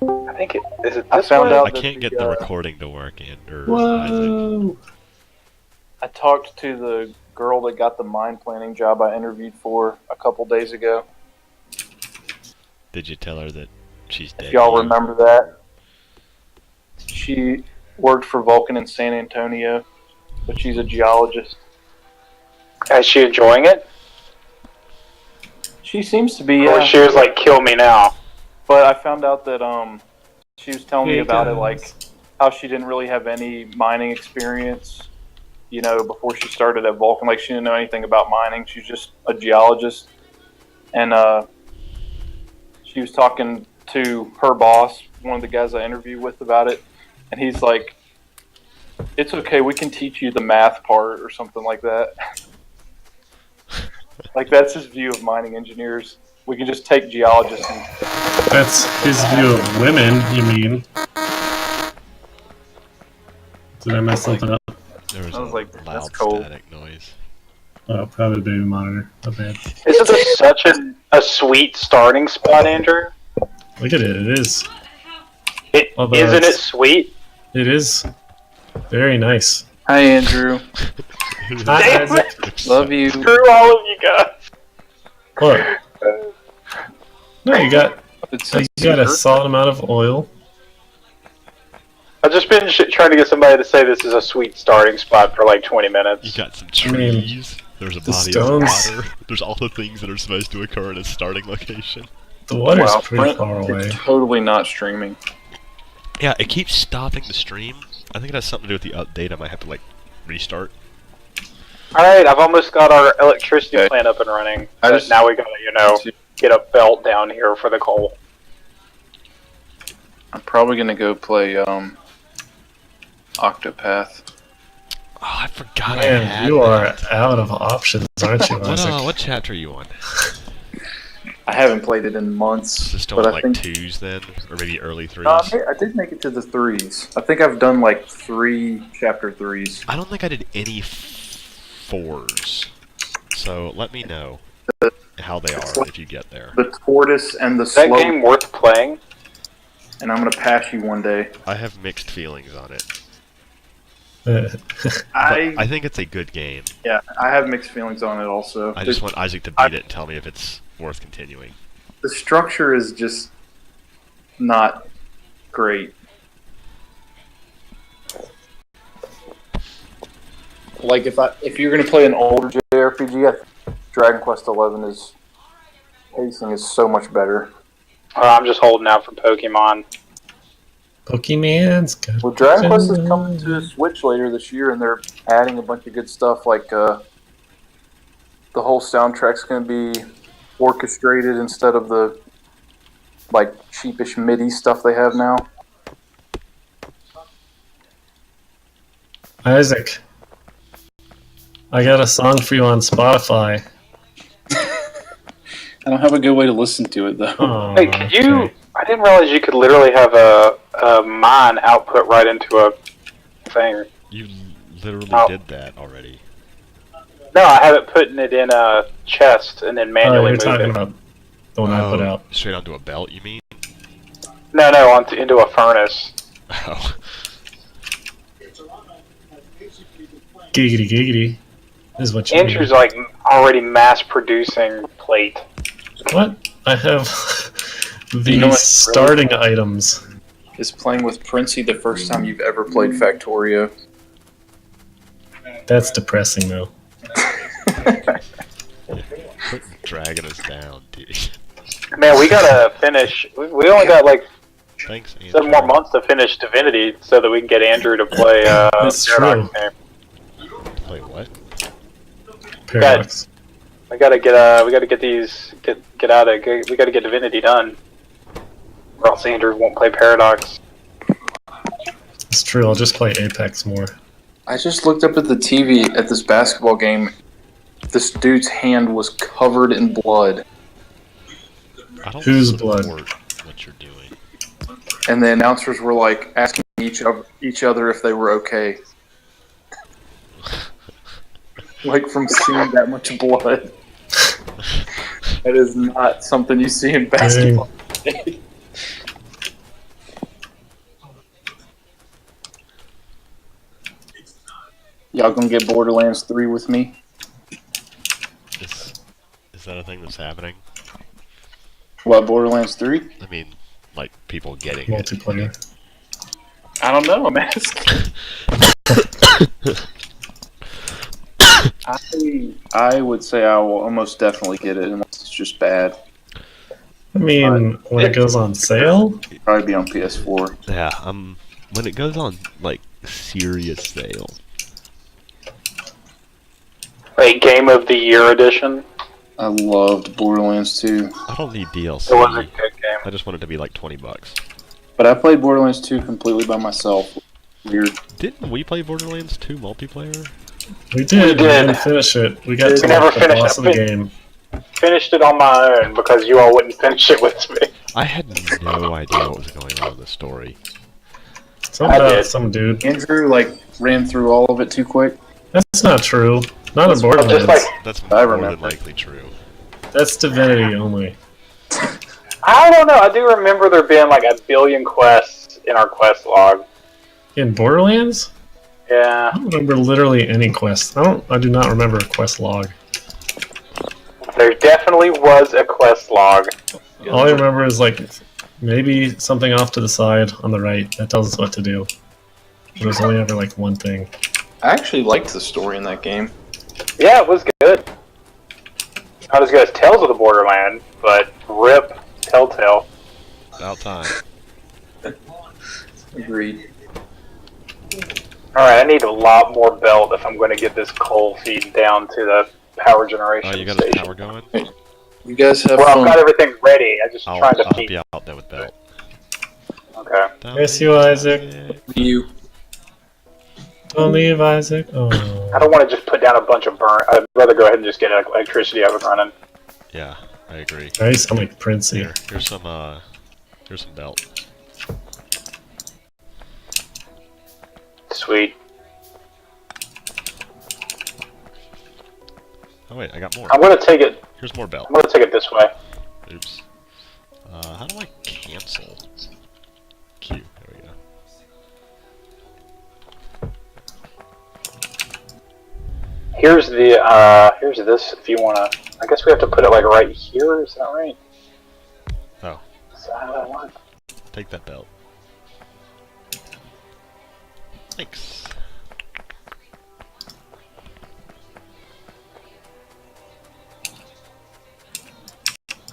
I think it is it I this found way? out I that can't get the recording to work, Isaac. Whoa! I talked to the girl that got the mine planning job I interviewed for a couple days ago. Did you tell her that she's dead? If y'all remember that. She worked for Vulcan in San Antonio, but she's a geologist. Is she enjoying it? She seems to be, Or she was like, kill me now. But I found out that she was telling me Hey, about it, guys. like how she didn't really have any mining experience, you know, before she started at Vulcan. Like she didn't know anything about mining. She's just a geologist. And she was talking to her boss, one of the guys I interviewed with, about it. And he's like, it's okay, we can teach you the math part or something like that. Like that's his view of mining engineers. We can just take geologists and... That's his view of women, you mean? Did I mess something up? There was I was a like, that's loud cold. static noise. Oh, probably the baby monitor. Not bad. Isn't this such a sweet starting spot, Andrew? Look at it, it is. Although Isn't it it's- sweet? It is. Very nice. Hi, Andrew. Hi, Damn Isaac. Love you. Screw all of you guys. What? No, you got a solid amount of oil. I've just been trying to get somebody to say this is a sweet starting spot for like 20 You minutes. got some I mean, trees. There's a the body stones- of water. There's all the things that are supposed to occur at a starting location. The water's Wow, pretty Brent far away. is totally not streaming. Yeah, it keeps stopping the stream. I think it has something to do with the update. I might have to like restart. Alright, I've almost got our electricity plant up and running. But now we gotta, you know, get a belt down here for the coal. I'm probably gonna go play Octopath. Oh, I forgot I Man, had you are that. out of options, aren't you, Isaac? What chapter are you on? I haven't played it in months, Is it still but on I like think 2s then? Or maybe early 3s? I did make it to the 3s. I think I've done like 3 chapter 3s. I don't think I did any 4s. So let me know how they are if you get there. The tortoise and the Is that slow. game worth playing? And I'm gonna pass you one day. I have mixed feelings on it. I I think it's a good game. I have mixed feelings on it also. I just want Isaac to beat it and tell me if it's worth continuing. The structure is just not great. Like if you're gonna play an older JRPG, I think Dragon Quest XI is pacing is so much better. I'm just holding out for Pokemon. Pokemon's got Well, Dragon Quest is coming to a Switch later this year, and they're adding a bunch of good stuff. Like the whole soundtrack's going to be orchestrated instead of the like cheapish MIDI stuff they have now. Isaac, I got a song for you on Spotify. I don't have a good way to listen to it though. Oh, Hey, could you... I didn't realize you could literally have a mine output right into a thing. You literally Oh. did that already. No, I have it putting it in a chest and then Oh, manually you're move talking it. about the one I put out. Straight onto a belt, you mean? No, into a furnace. Oh. Giggity giggity. This is what you Andrew's like already mass producing plate. What? I have the You know what's starting items. Is playing with Princey the first time you've ever played Factorio? That's depressing, though. Quit dragging us down, dude. Man, we gotta finish. We only got like Thanks, Andrew. 7 more months to finish Divinity, so that we can get Andrew to play. That's Paradox true. game. Play what? Paradox. We gotta get these we gotta get Divinity done, or else Andrew won't play Paradox. It's true, I'll just play Apex more. I just looked up at the TV at this basketball game. This dude's hand was covered in blood. I don't Whose support blood? what you're doing. And the announcers were like asking each other if they were okay. Like from seeing that much blood. That is not something you see in basketball. Y'all gonna get Borderlands 3 with me? Is that a thing that's happening? What, Borderlands 3? I mean, like, people getting it. Multiplayer. I don't know, I'm asking. I would say I will almost definitely get it unless it's just bad. I mean, when it goes on sale, Probably be on PS4. Yeah, when it goes on, like, serious sale. Like Game of the Year edition. I loved Borderlands 2. I don't need DLC. It was a good game. I just want it to be like $20. But I played Borderlands 2 completely by myself. Weird. Didn't we play Borderlands 2 multiplayer? we did. We didn't finish it. We got to never like, the finished boss of the game. Finished it on my own because you all wouldn't finish it with me. I had no idea what was going on in the story. Some dude. Andrew, like, ran through all of it too quick. That's not true. Not in Borderlands. Just like, That's I more than remember. likely true. That's Divinity only. I don't know. I do remember there being like a billion quests in our quest log. In Borderlands? Yeah. I don't remember literally any quests. I do not remember a quest log. There definitely was a quest log. All I remember is like maybe something off to the side on the right that tells us what to do. But it was only ever like one thing. I actually liked the story in that game. Yeah, it was good. Not as good as Tales of the Borderland, but rip Telltale. About time. Agreed. Alright, I need a lot more belt if I'm going to get this coal feed down to the power generation Oh, you got a station. power going? You guys have Well, fun. I've got everything ready. I'm just I'll trying to help feed. you out there with belt. Okay. Miss you, Isaac. You. Don't leave, Isaac. Oh. I don't want to just put down a bunch of burn. I'd rather go ahead and just get electricity up and running. Yeah, I agree. I sound like Prince here. Here, here's some belt. Sweet. Oh wait, I got more. I'm gonna take it. Here's more belt. I'm gonna take it this way. Oops. How do I cancel? Q. There we go. Here's this. If you wanna, I guess we have to put it like right here. Is that right? Oh. Is that how that works? Take that belt. Thanks.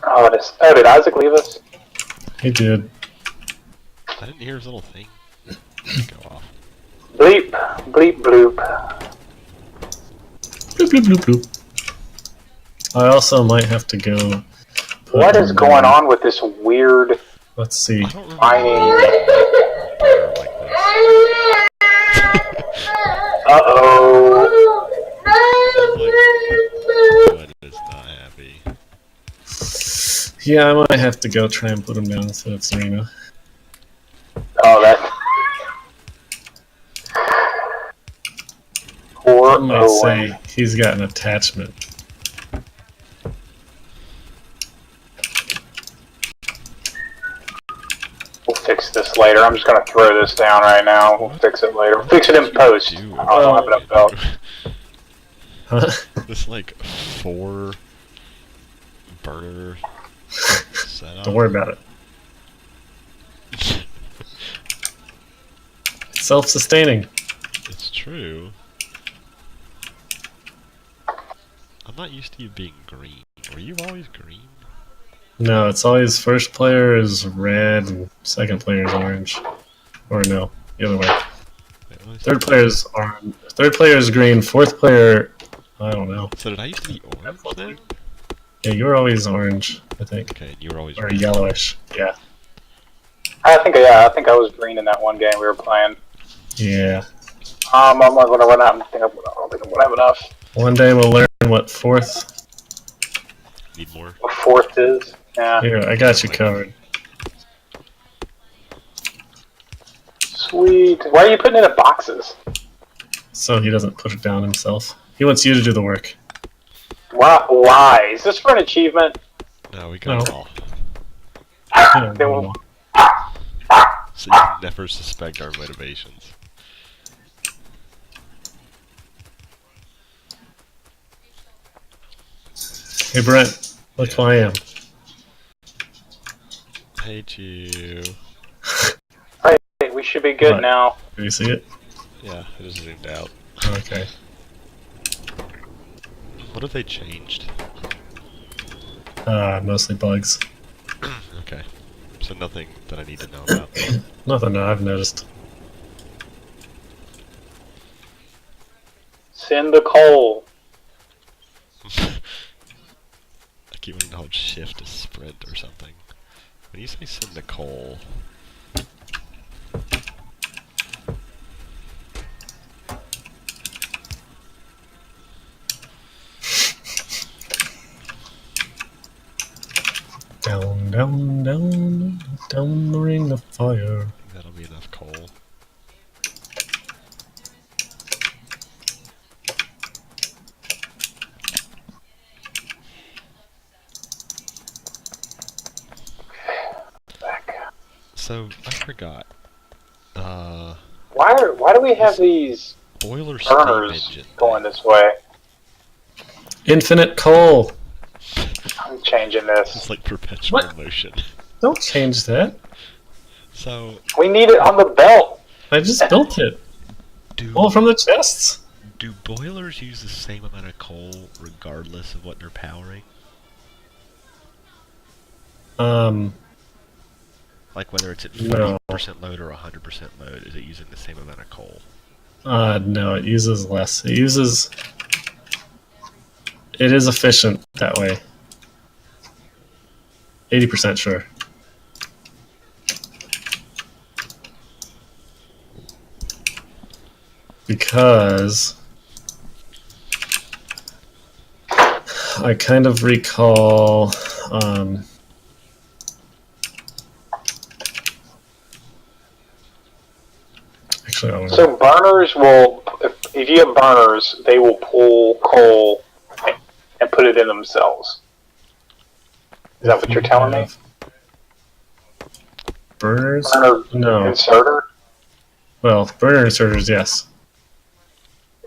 Oh, did Isaac leave us? He did. I didn't hear his little thing go off. Bleep, bleep, bloop. Bloop, bloop, bloop, bloop. I also might have to go. What is going on with this weird Let's see. I don't remember mining? like this. Uh-oh. Someone is not happy. Yeah, I might have to go try and put him down instead of Serena. Oh, that. Poor I might Owen. say he's got an attachment. We'll fix this later. I'm just gonna throw this down right now. We'll fix it later. We'll fix it in post. I don't have enough belt. Huh? This like 4 burner setup. Don't worry about it. Self-sustaining. It's true. I'm not used to you being green. Were you always green? No, it's always first player is red and second player is orange. Or no, the other way. Wait, let me see. Third player is orange. Third player is green. Fourth player, I don't know. So did I used to be orange then? Yeah, you were always orange, I think, Okay, and you were always or red. yellowish. Yeah. I think I was green in that one game we were playing. Yeah. I'm not gonna run out and I don't think I'm gonna have enough. One day we'll learn what fourth. Need more? What fourth is? Yeah. Here, I got you covered. Sweet. Why are you putting it in boxes? So he doesn't put it down himself. He wants you to do the work. Why? Is this for an achievement? No, we got it No. all. Yeah, They won't- So you can never suspect our motivations. Hey Brent, look who I am. Hate you. Alright, we should be good What? now. Do you see it? Yeah, it just zoomed out. Okay. What have they changed? Mostly bugs. Okay. So nothing that I need to know about. Nothing that I've noticed. Send the coal. I keep wanting to hold shift to sprint or something. When you say send the coal... Down, down, down, down the ring of fire. I think that'll be enough coal. Back. So, I forgot. Why do we have these Boiler steam burners engine going thing. this way? Infinite coal! I'm changing this. It's like perpetual What? motion. Don't change that. So, We need it on the belt. I just built it. do All from the chests. do boilers use the same amount of coal regardless of what they're powering? Like whether it's at 40% load or 100% load, is it using the same amount of coal? No, it uses less. It is efficient that way. 80% sure. Because I kind of recall actually I don't know. So burners will, if you have burners, they will pull coal and put it in themselves. Is that what you're telling me? Burners? Burner No. inserter? Well, burner inserters, yes.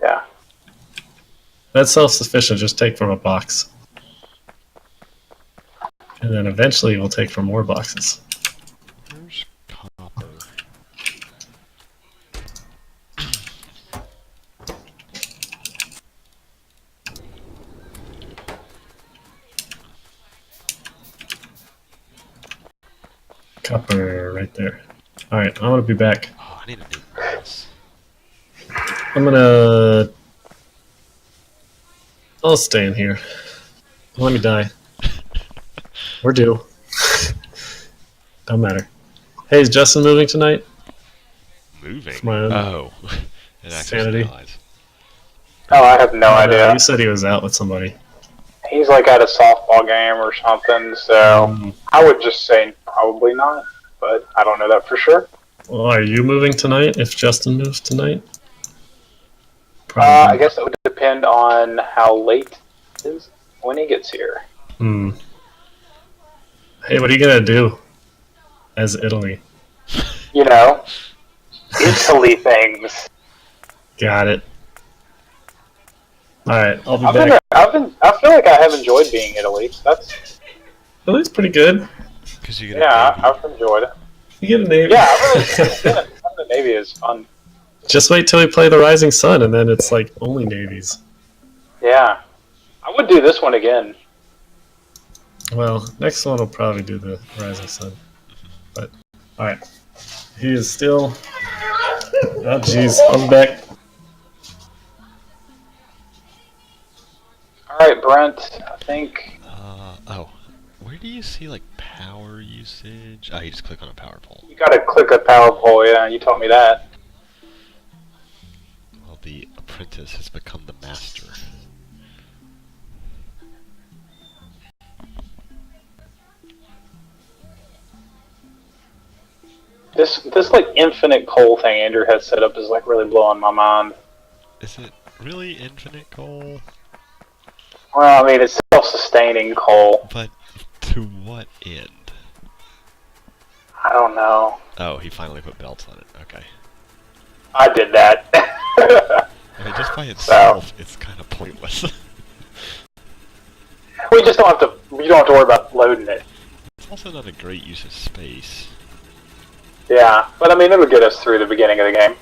Yeah. That's self-sufficient, just take from a box. And then eventually we'll take from more boxes. Where's copper? Copper right there. Alright, I'm gonna be back. Oh, I need a new glass. I'll stay in here. Let me die. We're due. Don't matter. Hey, is Justin moving tonight? Moving? My own Oh. It actually sanity. lies. Oh, I have no idea. You said he was out with somebody. He's like at a softball game or something, so I would just say probably not, but I don't know that for sure. Well, are you moving tonight if Justin moves tonight? I guess it would depend on how late it is when he gets here. Hey, what are you gonna do as Italy? You know, Italy things. Got it. Alright, I'll be back. I feel like I have enjoyed being Italy. Italy's pretty good. Because you get Yeah, I've enjoyed it. You get a navy. Yeah, the Navy is fun. Just wait till we play the Rising Sun, and then it's like only navies. Yeah, I would do this one again. Well, next one will probably do the Rising Sun. But, alright. He is still... Oh, jeez. I'm back. Alright, Brent, I think... oh. Where do you see, like, power usage? Oh, you just click on a power pole. You gotta click a power pole, yeah, you taught me that. Well, the apprentice has become the master. This like infinite coal thing Andrew has set up is like really blowing my mind. Is it really infinite coal? Well, I mean, it's self-sustaining coal. But to what end? I don't know. Oh, he finally put belts on it. Okay. I did that. I mean, just by itself, it's kind of pointless. We just don't have to. You don't have to worry about loading it. It's also not a great use of space. Yeah, but I mean, it'll get us through the beginning of the game.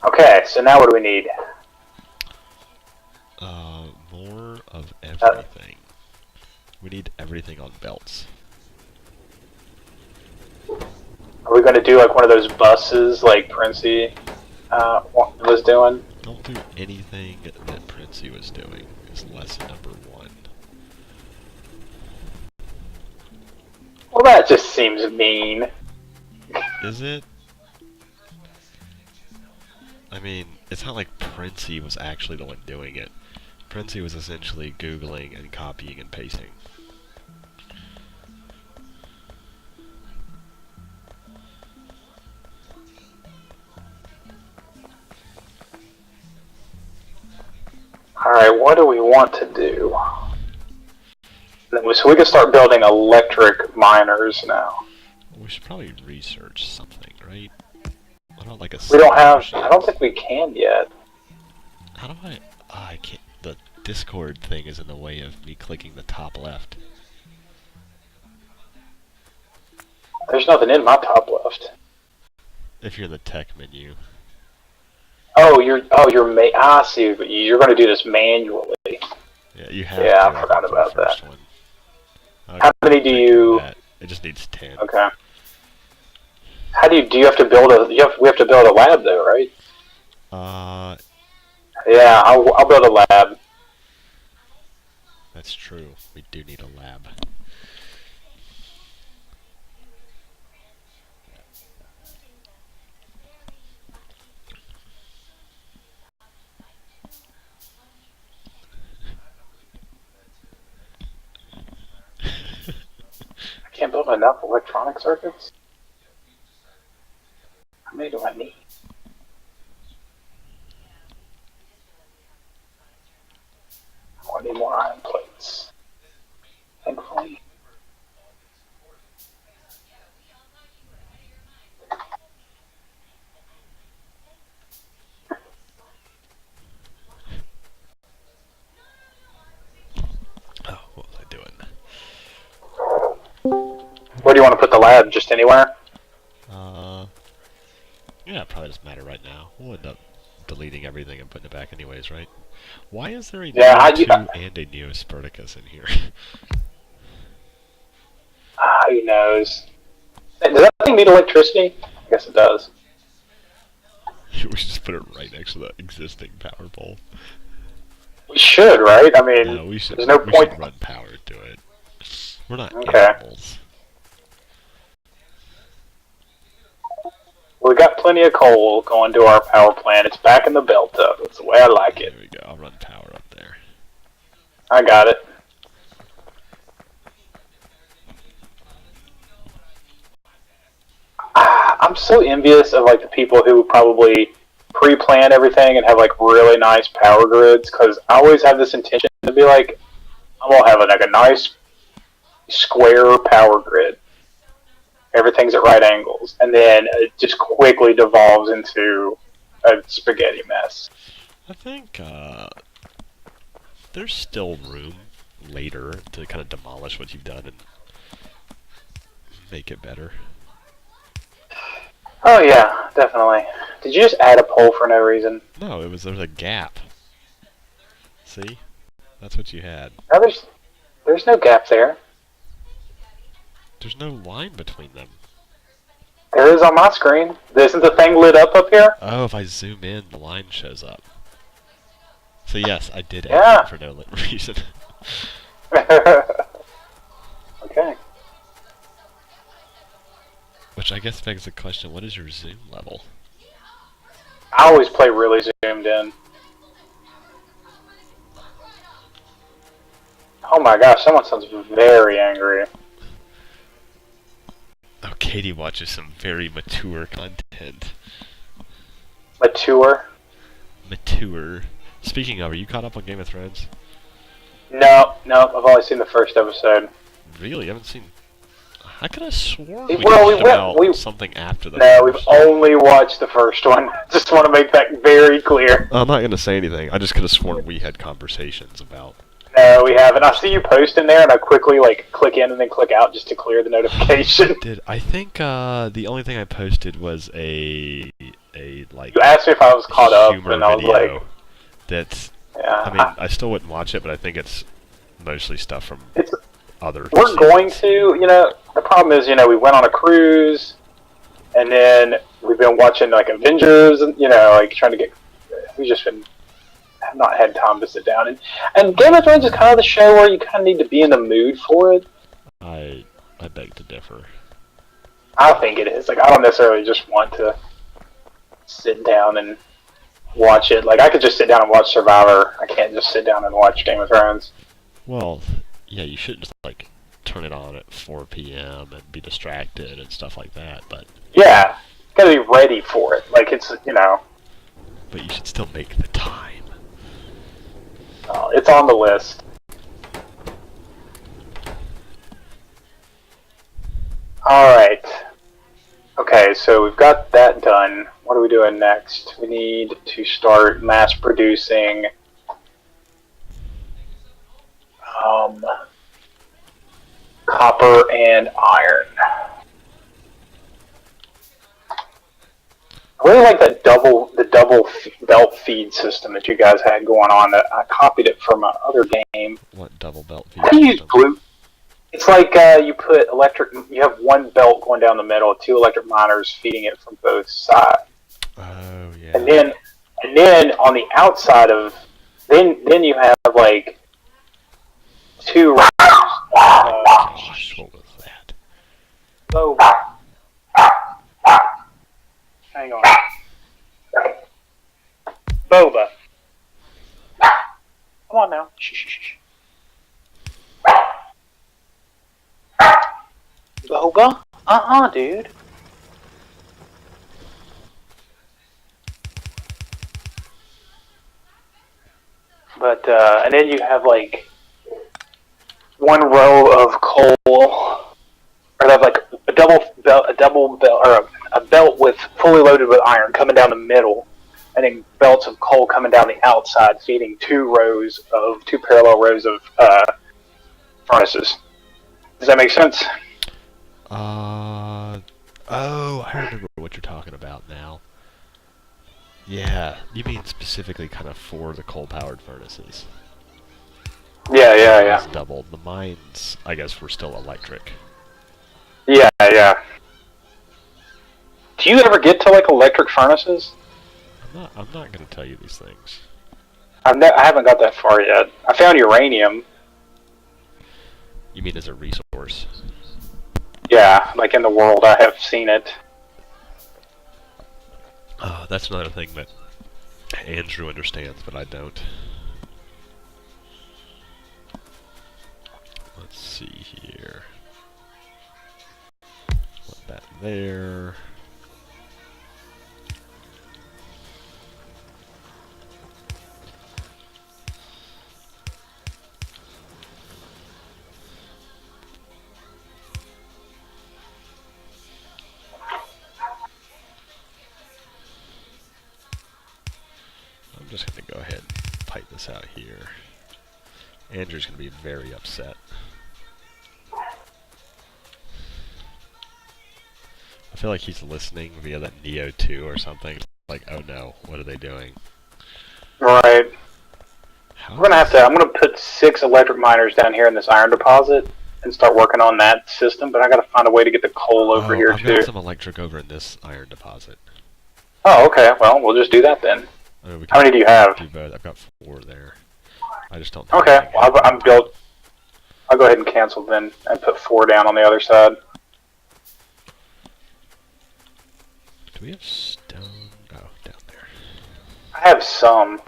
Okay, so now what do we need? More of everything. We need everything on belts. Are we going to do like one of those buses like Princey was doing? Don't do anything that Princey was doing. Is lesson number 1. Well, that just seems mean. Is it? I mean, it's not like Princey was actually the one doing it. Princey was essentially Googling and copying and pasting. Alright, what do we want to do? So we can start building electric miners now. We should probably research something, right? What about like a... We don't have... machine? I don't think we can yet. How do I... I can't... The Discord thing is in the way of me clicking the top left. There's nothing in my top left. If you're in the tech menu. Oh, I see, but you're going to do this manually. Yeah, you have Yeah, to I forgot for the about first that. one. How many do you... It just needs 10. Okay. How do you have to build a... we have to build a lab though, right? Yeah, I'll build a lab. That's true. We do need a lab. I can't build enough electronic circuits? How many do I need? I need more iron plates. Thankfully. Oh, what was I doing? Where do you want to put the lab? Just anywhere? Yeah, it probably doesn't matter right now. We'll end up deleting everything and putting it back anyways, right? Why is there a Neo 2 and a Neo Spartacus in here? Who knows? Does that thing need electricity? I guess it does. We should just put it right next to the existing power pole. We should, right? I mean, No, we should, there's no we point. should run power to it. We're not Okay. animals. We got plenty of coal going to our power plant. It's back in the belt up. That's the way I like it. There we go. I'll run power up there. I got it. I'm so envious of like the people who probably pre-plan everything and have like really nice power grids, because I always have this intention to be like, I'm gonna have like a nice square power grid. Everything's at right angles, and then it just quickly devolves into a spaghetti mess. I think, there's still room later to kind of demolish what you've done and make it better. Oh yeah, definitely. Did you just add a pole for no reason? No, there's a gap. See? That's what you had. No, there's no gap there. There's no line between them. There is on my screen. Isn't the thing lit up here? Oh, if I zoom in, the line shows up. So yes, I did add Yeah. it for no reason. Okay. Which I guess begs the question, what is your zoom level? I always play really zoomed in. Oh my gosh, someone sounds very angry. Oh, Katie watches some very mature content. Mature? Mature. Speaking of, are you caught up on Game of Thrones? No, I've only seen the first episode. Really? You haven't seen... I could have sworn we Well, talked about something after the No, we've first. only watched the first one. Just want to make that very clear. I'm not going to say anything. I just could have sworn we had conversations about... No, we haven't. I see you post in there, and I quickly like click in and then click out just to clear the notification. I think the only thing I posted was a like You asked me if I was caught up, humor and I was video like, that's. yeah. I mean, I still wouldn't watch it, but I think it's mostly stuff from other. We're seasons. going to, the problem is, we went on a cruise, and then we've been watching like Avengers, and like trying to we've just been have not had time to sit down, and Game of Thrones is kind of the show where you kind of need to be in the mood for it. I beg to differ. I think it is. Like, I don't necessarily just want to sit down and watch it. Like, I could just sit down and watch Survivor. I can't just sit down and watch Game of Thrones. Well, yeah, you shouldn't just like turn it on at 4 p.m. and be distracted and stuff like that. But yeah, gotta be ready for it. Like, it's But you should still make the time. It's on the list. Alright. Okay, so we've got that done. What are we doing next? We need to start mass producing copper and iron. I really like the double belt feed system that you guys had going on. That I copied it from another game. What double belt feed? How do you use blue? It's like you put you have one belt going down the middle, 2 electric miners feeding it from both sides. Oh yeah. And then on the outside of then you have like 2 Gosh, what was that? Hang on. Boba. Come on now. Shh. Boba? Dude. But, and then you have, like, 1 row of coal, or have, like, a belt with fully loaded with iron coming down the middle, and then belts of coal coming down the outside, feeding 2 parallel rows of, furnaces. Does that make sense? Oh, I remember what you're talking about now. Yeah, you mean specifically kind of for the coal-powered furnaces. Yeah. It's doubled. The mines, I guess, were still electric. Yeah. Do you ever get to, like, electric furnaces? I'm not going to tell you these things. I haven't got that far yet. I found uranium. You mean as a resource? Yeah, like in the world, I have seen it. That's another thing that Andrew understands, but I don't. Let's see here. Put that there. I'm just going to go ahead and pipe this out here. Andrew's going to be very upset. I feel like he's listening via that Neo 2 or something. Like, oh no, what are they doing? Right. I'm gonna put 6 electric miners down here in this iron deposit and start working on that system, but I gotta find a way to get the coal over here I've too. got some electric over in this iron deposit. Oh, okay. Well, we'll just do that then. I mean, How many do you have? do both. I've got 4 there. I just don't. Okay. Well, I'm built. I'll go ahead and cancel then and put 4 down on the other side. Do we have stone? Oh, down there. I have some.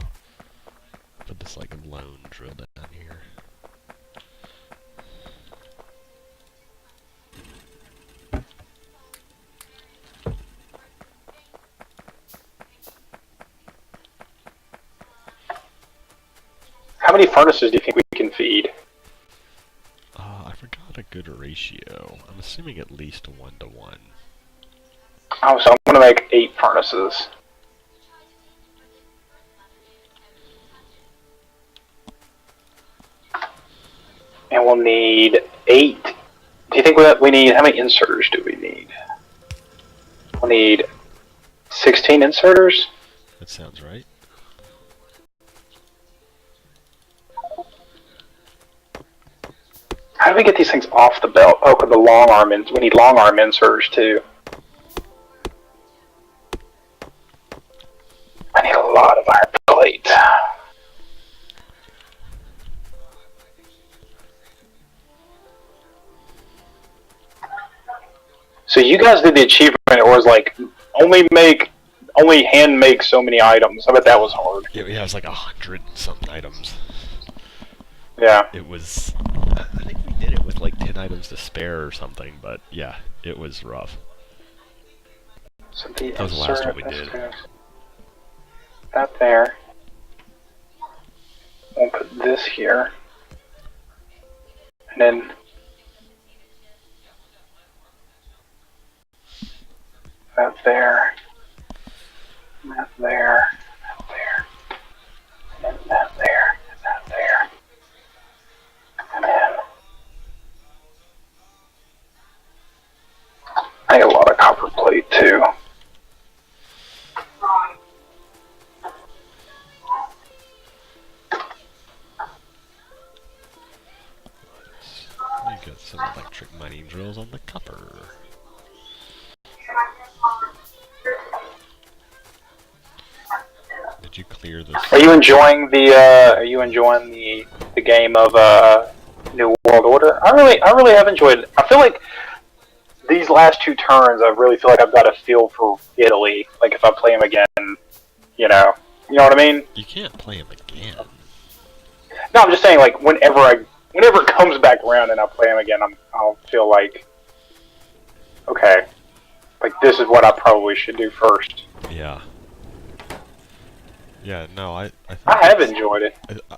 Put this like a lone drill down here. How many furnaces do you think we can feed? I forgot a good ratio. I'm assuming at least 1 to 1. Oh, so I'm gonna make 8 furnaces. And we'll need 8. Do you think we need, how many inserters do we need? We'll need 16 inserters? That sounds right. How do we get these things off the belt? Oh, with the long arm, we need long arm inserters too. I need a lot of iron plate. So you guys did the achievement, it was like, only hand make so many items. I bet that was hard. Yeah, it was like 100-something items. Yeah. It was... I think we did it with like 10 items to spare or something, but yeah, it was rough. So That was the last one we did. That there. We'll put this here. And then that there. And that there. That there. And then that there. And that there. And then I got a lot of copper plate too. We got some electric mining drills on the copper. Did you clear this? Are you enjoying the game of New World Order? I really have enjoyed it. I feel like these last 2 turns, I really feel like I've got a feel for Italy. Like if I play them again, you know what I mean? You can't play him again. No, I'm just saying, like whenever it comes back around and I play them again, I'll feel like, okay, like this is what I probably should do first. Yeah. Yeah, no, I have enjoyed it.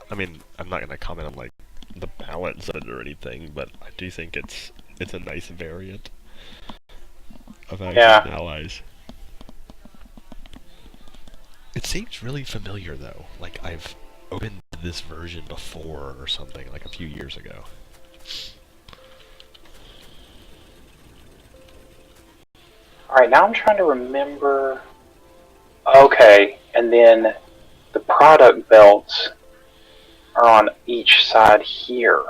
I mean, I'm not gonna comment on like the balance of it or anything, but I do think it's a nice variant of Axis and Allies. It seems really familiar though. Like I've opened this version before or something, like a few years ago. Alright, now I'm trying to remember. Okay, and then the product belts are on each side here.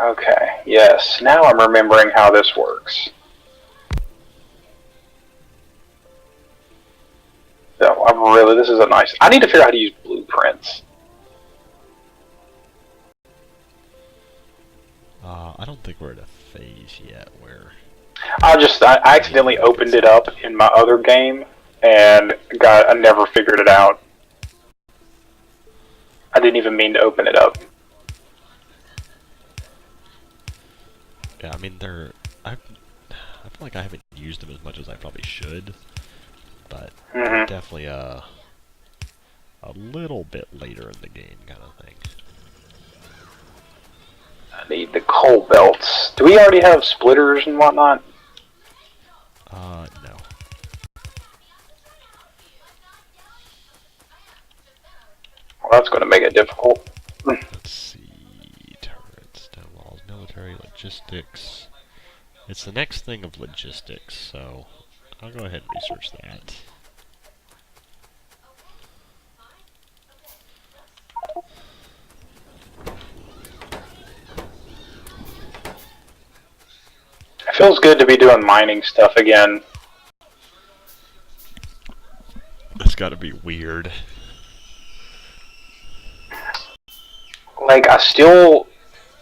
Okay, yes. Now I'm remembering how this works. So this is a nice... I need to figure out how to use blueprints. I don't think we're at a phase yet where... I accidentally opened it up in my other game, and I never figured it out. I didn't even mean to open it up. Yeah, I mean, I feel like I haven't used them as much as I probably should, but definitely a little bit later in the game kind of thing. I need the coal belts. Do we already have splitters and whatnot? No. Well, that's going to make it difficult. Let's see. Turrets, down walls, military, logistics. It's the next thing of logistics, so I'll go ahead and research that. It feels good to be doing mining stuff again. It's got to be weird. Like, I still,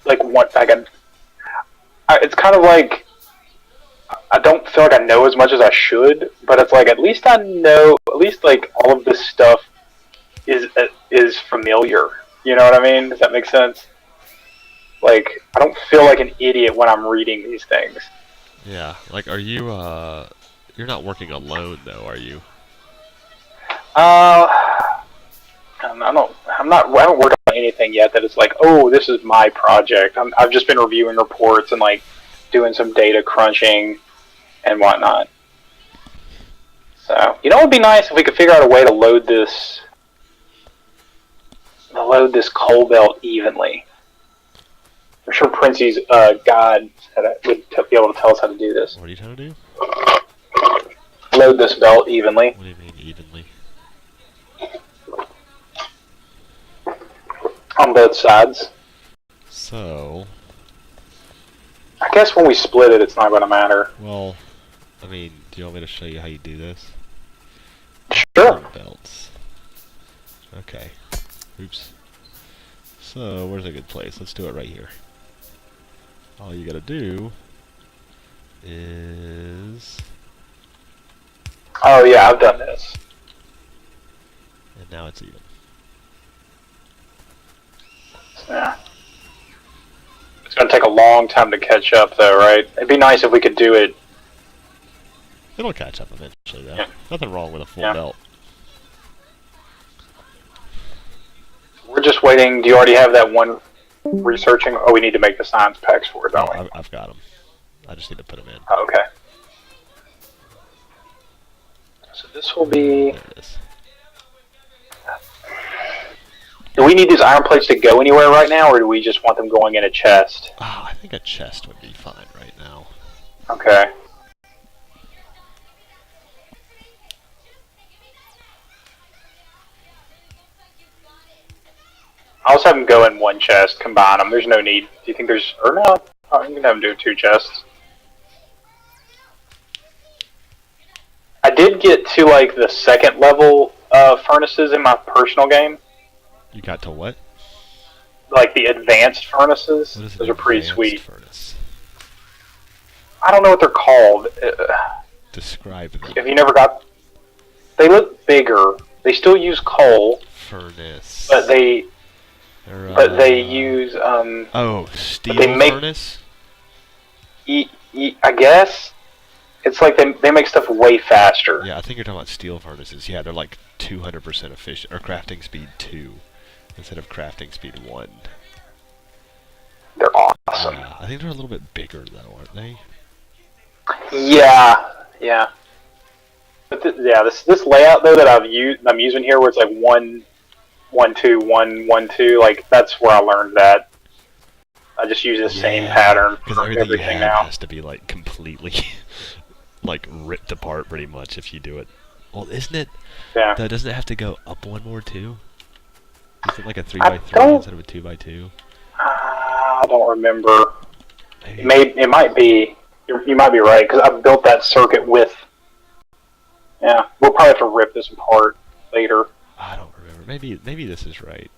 like, want, it's kind of like, I don't feel like I know as much as I should, but it's like, at least I know, like, all of this stuff is familiar. You know what I mean? Does that make sense? Like, I don't feel like an idiot when I'm reading these things. Yeah, like, are you, you're not working alone, though, are you? I don't work on anything yet that is like, oh, this is my project. I've just been reviewing reports and, like, doing some data crunching and whatnot. So, you know what would be nice if we could figure out a way to load this coal belt evenly. I'm sure Princey's God would be able to tell us how to do this. What are you trying to do? Load this belt evenly. What do you mean evenly? On both sides. So, I guess when we split it, it's not going to matter. well, I mean, do you want me to show you how you do this? Sure. Belts. Okay. Oops. So, where's a good place? Let's do it right here. All you gotta do is... Oh yeah, I've done this. And now it's even. Yeah. It's going to take a long time to catch up, though, right? It'd be nice if we could do it. It'll catch up eventually, though. Yeah. Nothing wrong with a full Yeah. belt. We're just waiting. Do you already have that one researching? Oh, we need to make the science packs for it, don't we? I've got them. I just need to put them in. Oh, okay. So this will be... There it is. Do we need these iron plates to go anywhere right now, or do we just want them going in a chest? Ah, I think a chest would be fine right now. Okay. I'll just have them go in one chest, combine them. There's no need. Do you think there's... Or no. Oh, you can have them do two chests. I did get to, like, the second level furnaces in my personal game. You got to what? Like, the advanced furnaces. What is Those an are pretty advanced sweet. furnace? I don't know what they're called. Describe them. Have you never got... They look bigger. They still use coal, Furnace. but they use... Oh, steel they make- furnace? I guess it's like they make stuff way faster. Yeah, I think you're talking about steel furnaces. Yeah, they're like 200% efficient, or crafting speed 2 instead of crafting speed 1. They're awesome. I think they're a little bit bigger though, aren't they? Yeah. But this layout though that I'm using here, where it's like 1, 1, 2, 1, 1, 2. Like that's where I learned that. I just use the same pattern Because for everything you everything have now. has to be like completely like ripped apart pretty much if you do it. Well, isn't it? Yeah. Though, doesn't it have to go up one more too? Is it like a 3x3 don't- instead of a 2x2? I don't remember. Maybe. It might be. You might be right because I built that circuit with. Yeah, we'll probably have to rip this apart later. I don't remember. Maybe this is right.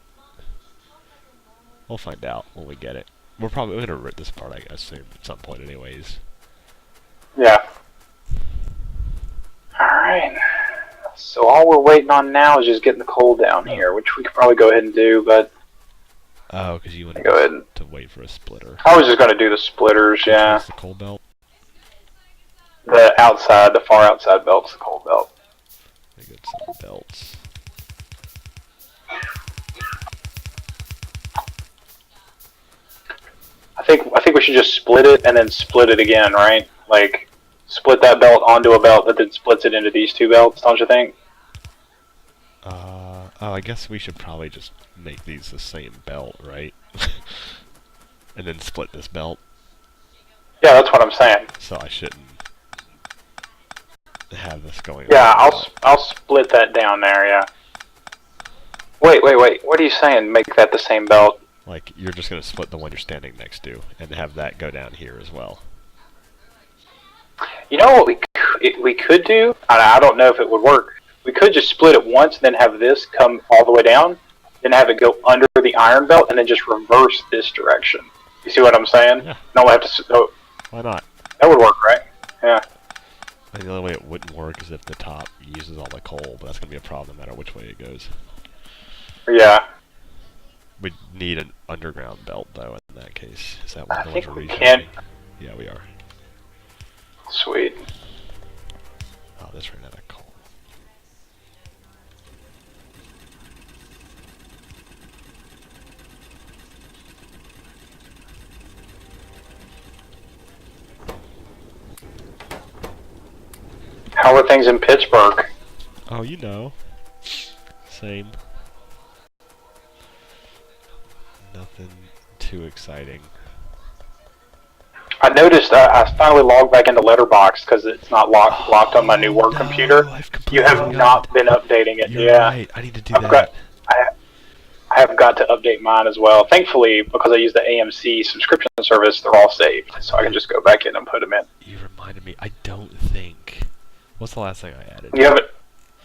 We'll find out when we get it. We're gonna rip this apart, I assume, at some point, anyways. Yeah. All right. So all we're waiting on now is just getting the coal down here, which we could probably go ahead and do. But Oh, because you wanted go ahead. to wait for a splitter. I was just going to do the splitters. Yeah. What's the coal belt? The far outside belt's the coal belt. I got some belts. I think we should just split it and then split it again, right? Like split that belt onto a belt that then splits it into these two belts. Don't you think? Oh, I guess we should probably just make these the same belt, right? And then split this belt. Yeah, that's what I'm saying. So I shouldn't have this going. Yeah, on. I'll split that down there. Yeah. Wait. What are you saying? Make that the same belt? Like, you're just going to split the one you're standing next to, and have that go down here as well. You know what we could do? I don't know if it would work. We could just split it once, and then have this come all the way down, then have it go under the iron belt, and then just reverse this direction. You see what I'm saying? Yeah. No, we have to. Oh, Why not? that would work, right? Yeah. I think the only way it wouldn't work is if the top uses all the coal, but that's going to be a problem no matter which way it goes. Yeah. We'd need an underground belt, though, in that case. Is that one of the think ones we're we researching? can. Yeah, we are. Sweet. Oh, this ran out of coal. How are things in Pittsburgh? Oh, you know. Same. Nothing too exciting. I noticed I finally logged back into Letterboxd because it's not locked on my new work computer. I've You completely have forgot. not been updating it. You're Yeah, right. I need to do I've that. got. I have got to update mine as well. Thankfully, because I use the AMC subscription service, they're all saved, so I can just go back in and put them in. You reminded me. I don't think. What's the last thing I added? You haven't.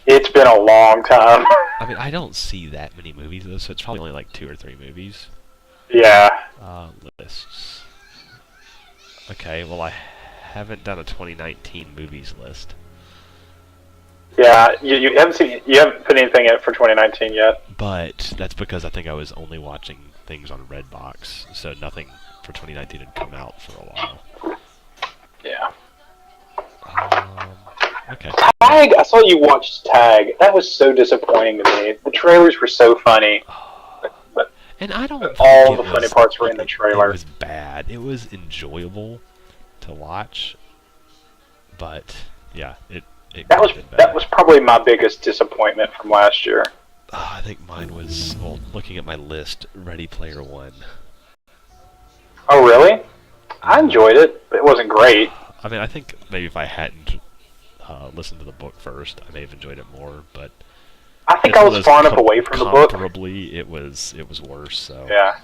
It's been a long time. I mean, I don't see that many movies though, so it's probably only like 2 or 3 movies. Yeah. Lists. Okay, well I haven't done a 2019 movies list. Yeah, you haven't put anything in for 2019 yet. But that's because I think I was only watching things on Redbox, so nothing for 2019 had come out for a while. Yeah. Okay. Tag. I saw you watched Tag. That was so disappointing to me. The trailers were so funny. But And I don't. all the funny parts were in the trailer. It was bad. It was enjoyable to watch, but yeah, it that was probably my biggest disappointment from last year. I think mine was, well, looking at my list, Ready Player One. Oh really? I enjoyed it, but it wasn't great. I mean, I think maybe if I hadn't listened to the book first, I may have enjoyed it more. But I think I was far enough away from the book. Comparably, it was worse. So yeah,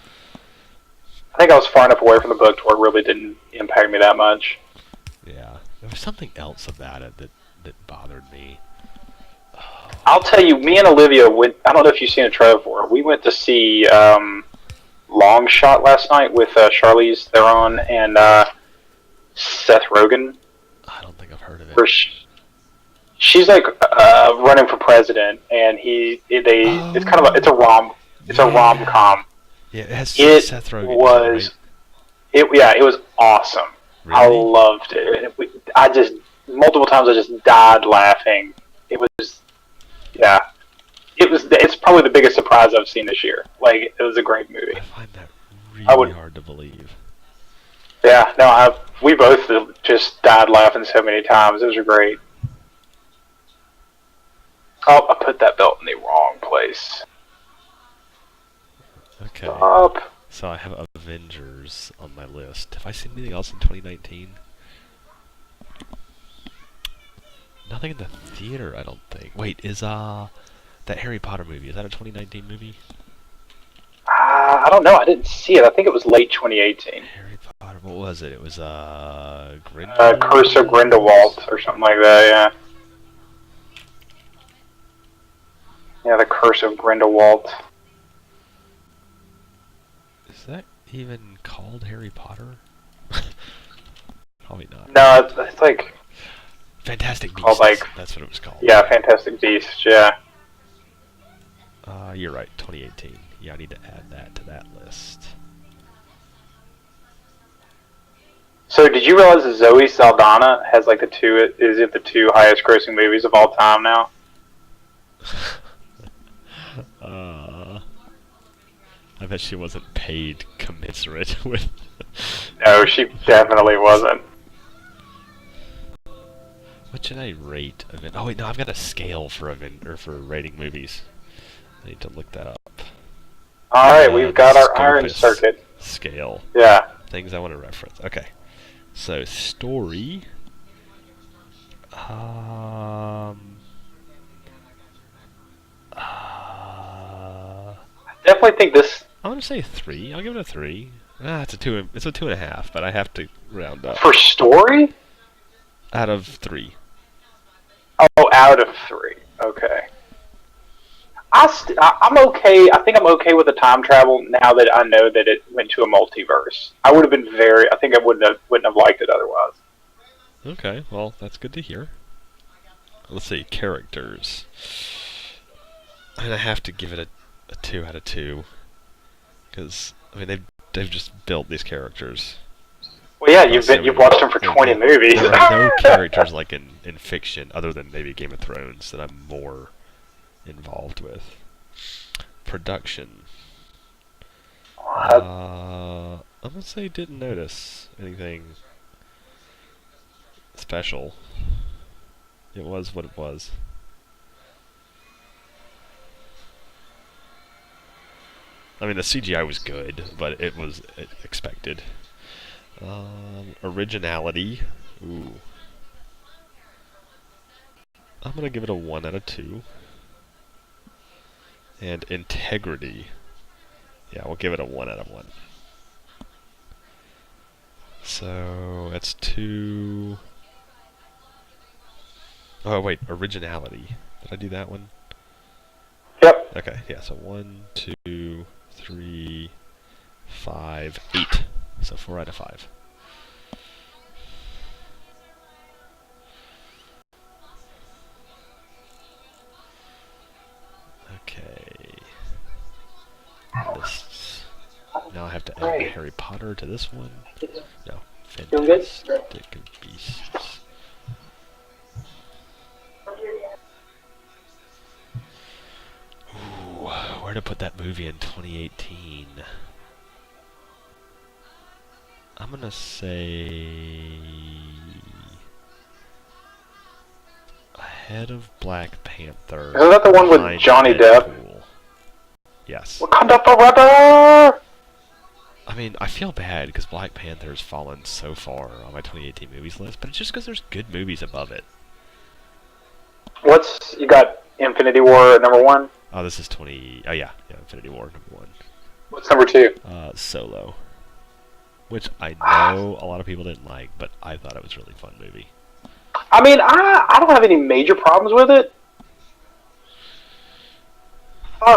I think I was far enough away from the book to where it really didn't impact me that much. Yeah, there was something else about it that bothered me. I'll tell you, me and Olivia went. I don't know if you've seen a trailer for it. We went to see Long Shot last night with Charlize Theron and Seth Rogen. I don't think I've heard of it. She's like running for president, and it's kind of a rom-com. Yeah, it has Seth Rogen. It was awesome. Really? I loved it. Multiple times I just died laughing. It's probably the biggest surprise I've seen this year. Like, it was a great movie. I find that really hard to believe. Yeah, no, we both just died laughing so many times. It was great. Oh, I put that belt in the wrong place. Okay. Stop. So I have Avengers on my list. Have I seen anything else in 2019? Nothing in the theater, I don't think. Wait, is that Harry Potter movie, is that a 2019 movie? I don't know. I didn't see it. I think it was late 2018. Harry Potter, what was it? It was Grindelwald? Curse of Grindelwald or something like that, yeah. Yeah, the Curse of Grindelwald. Is that even called Harry Potter? Probably not. No, it's like... Fantastic Beasts. That's what it was called. Yeah, Fantastic Beasts, yeah. You're right, 2018. Yeah, I need to add that to that list. So, did you realize that Zoe Saldana has like the two highest grossing movies of all time now? I bet she wasn't paid commensurate with... No, she definitely wasn't. What should I rate? Oh wait, no, I've got a scale for rating movies. I need to look that up. Alright, we've got our iron circuit. Scale. Yeah. Things I want to reference. Okay. So, story... I definitely think this... I'm gonna say 3. I'll give it a 3. It's a 2. It's a 2.5, but I have to round up. For story? Out of 3. Oh, out of 3. Okay. I'm okay. I think I'm okay with the time travel now that I know that it went to a multiverse. I would have been I think I wouldn't have liked it otherwise. Okay, well, that's good to hear. Let's see, characters. And I have to give it a 2 out of 2. Because, I mean, they've just built these characters. Well, yeah, you've watched them for 20 movies. There are no characters like in fiction, other than maybe Game of Thrones, that I'm more involved with. Production. I'm gonna say didn't notice anything special. It was what it was. I mean, the CGI was good, but it was expected. Originality. Ooh. I'm gonna give it a 1 out of 2. And integrity. Yeah, we'll give it a 1 out of 1. So that's 2. Oh wait, originality. Did I do that one? Yep. Okay, yeah, so 1, 2, 3, 5, 8. So 4 out of 5. Okay. Lists. Now I have to add Harry Potter to this one. No. Doing good? Fantastic Beasts. Ooh, where to put that movie in 2018? I'm gonna say ahead of Black Panther. Isn't that the one with behind Johnny Depp? Deadpool. Yes. Wakanda forever! I mean, I feel bad because Black Panther's fallen so far on my 2018 movies list, but it's just because there's good movies above it. You got Infinity War at number 1? Oh, this is 20. Oh, yeah, Infinity War, number 1. What's number 2? Solo. Which I know a lot of people didn't like, but I thought it was a really fun movie. I mean, I don't have any major problems with it. I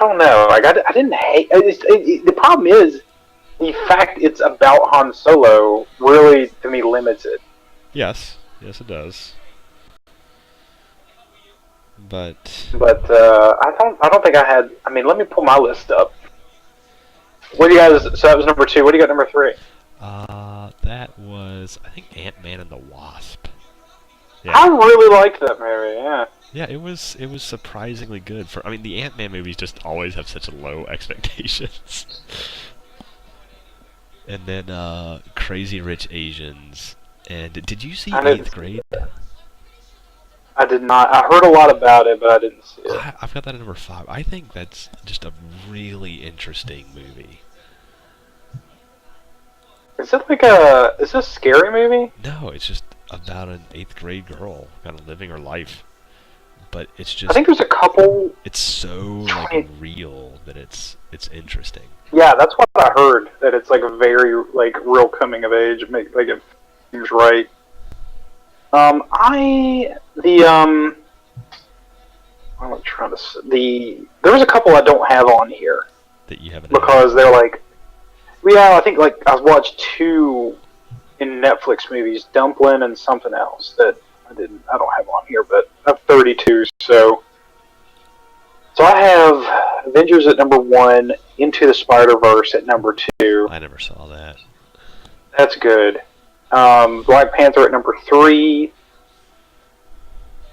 don't know. Like, I didn't hate. The problem is the fact it's about Han Solo really, to me, limits it. Yes, it does. But I don't think I had. I mean, let me pull my list up. What do you guys? So that was number 2. What do you got number 3? That was, I think, Ant-Man and the Wasp. Yeah. I really liked that movie. Yeah. Yeah, it was surprisingly good. I mean, the Ant-Man movies just always have such low expectations. And then Crazy Rich Asians. And did you see 8th Grade? I did not. I heard a lot about it, but I didn't see it. I've got that at number 5. I think that's just a really interesting movie. Is it is this a scary movie? No, it's just about an 8th grade girl kind of living her life. But it's just, I think there's a couple. It's so real that it's interesting. Yeah, that's what I heard. That it's like a very real coming of age. It seems right. What am I trying to say? There was a couple I don't have on here That you haven't. because they're I think I watched 2 in Netflix movies, Dumpling and something else that I don't have on here, but I have 32, so I have Avengers at number 1, Into the Spider-Verse at number 2. I never saw that. That's good. Black Panther at number 3,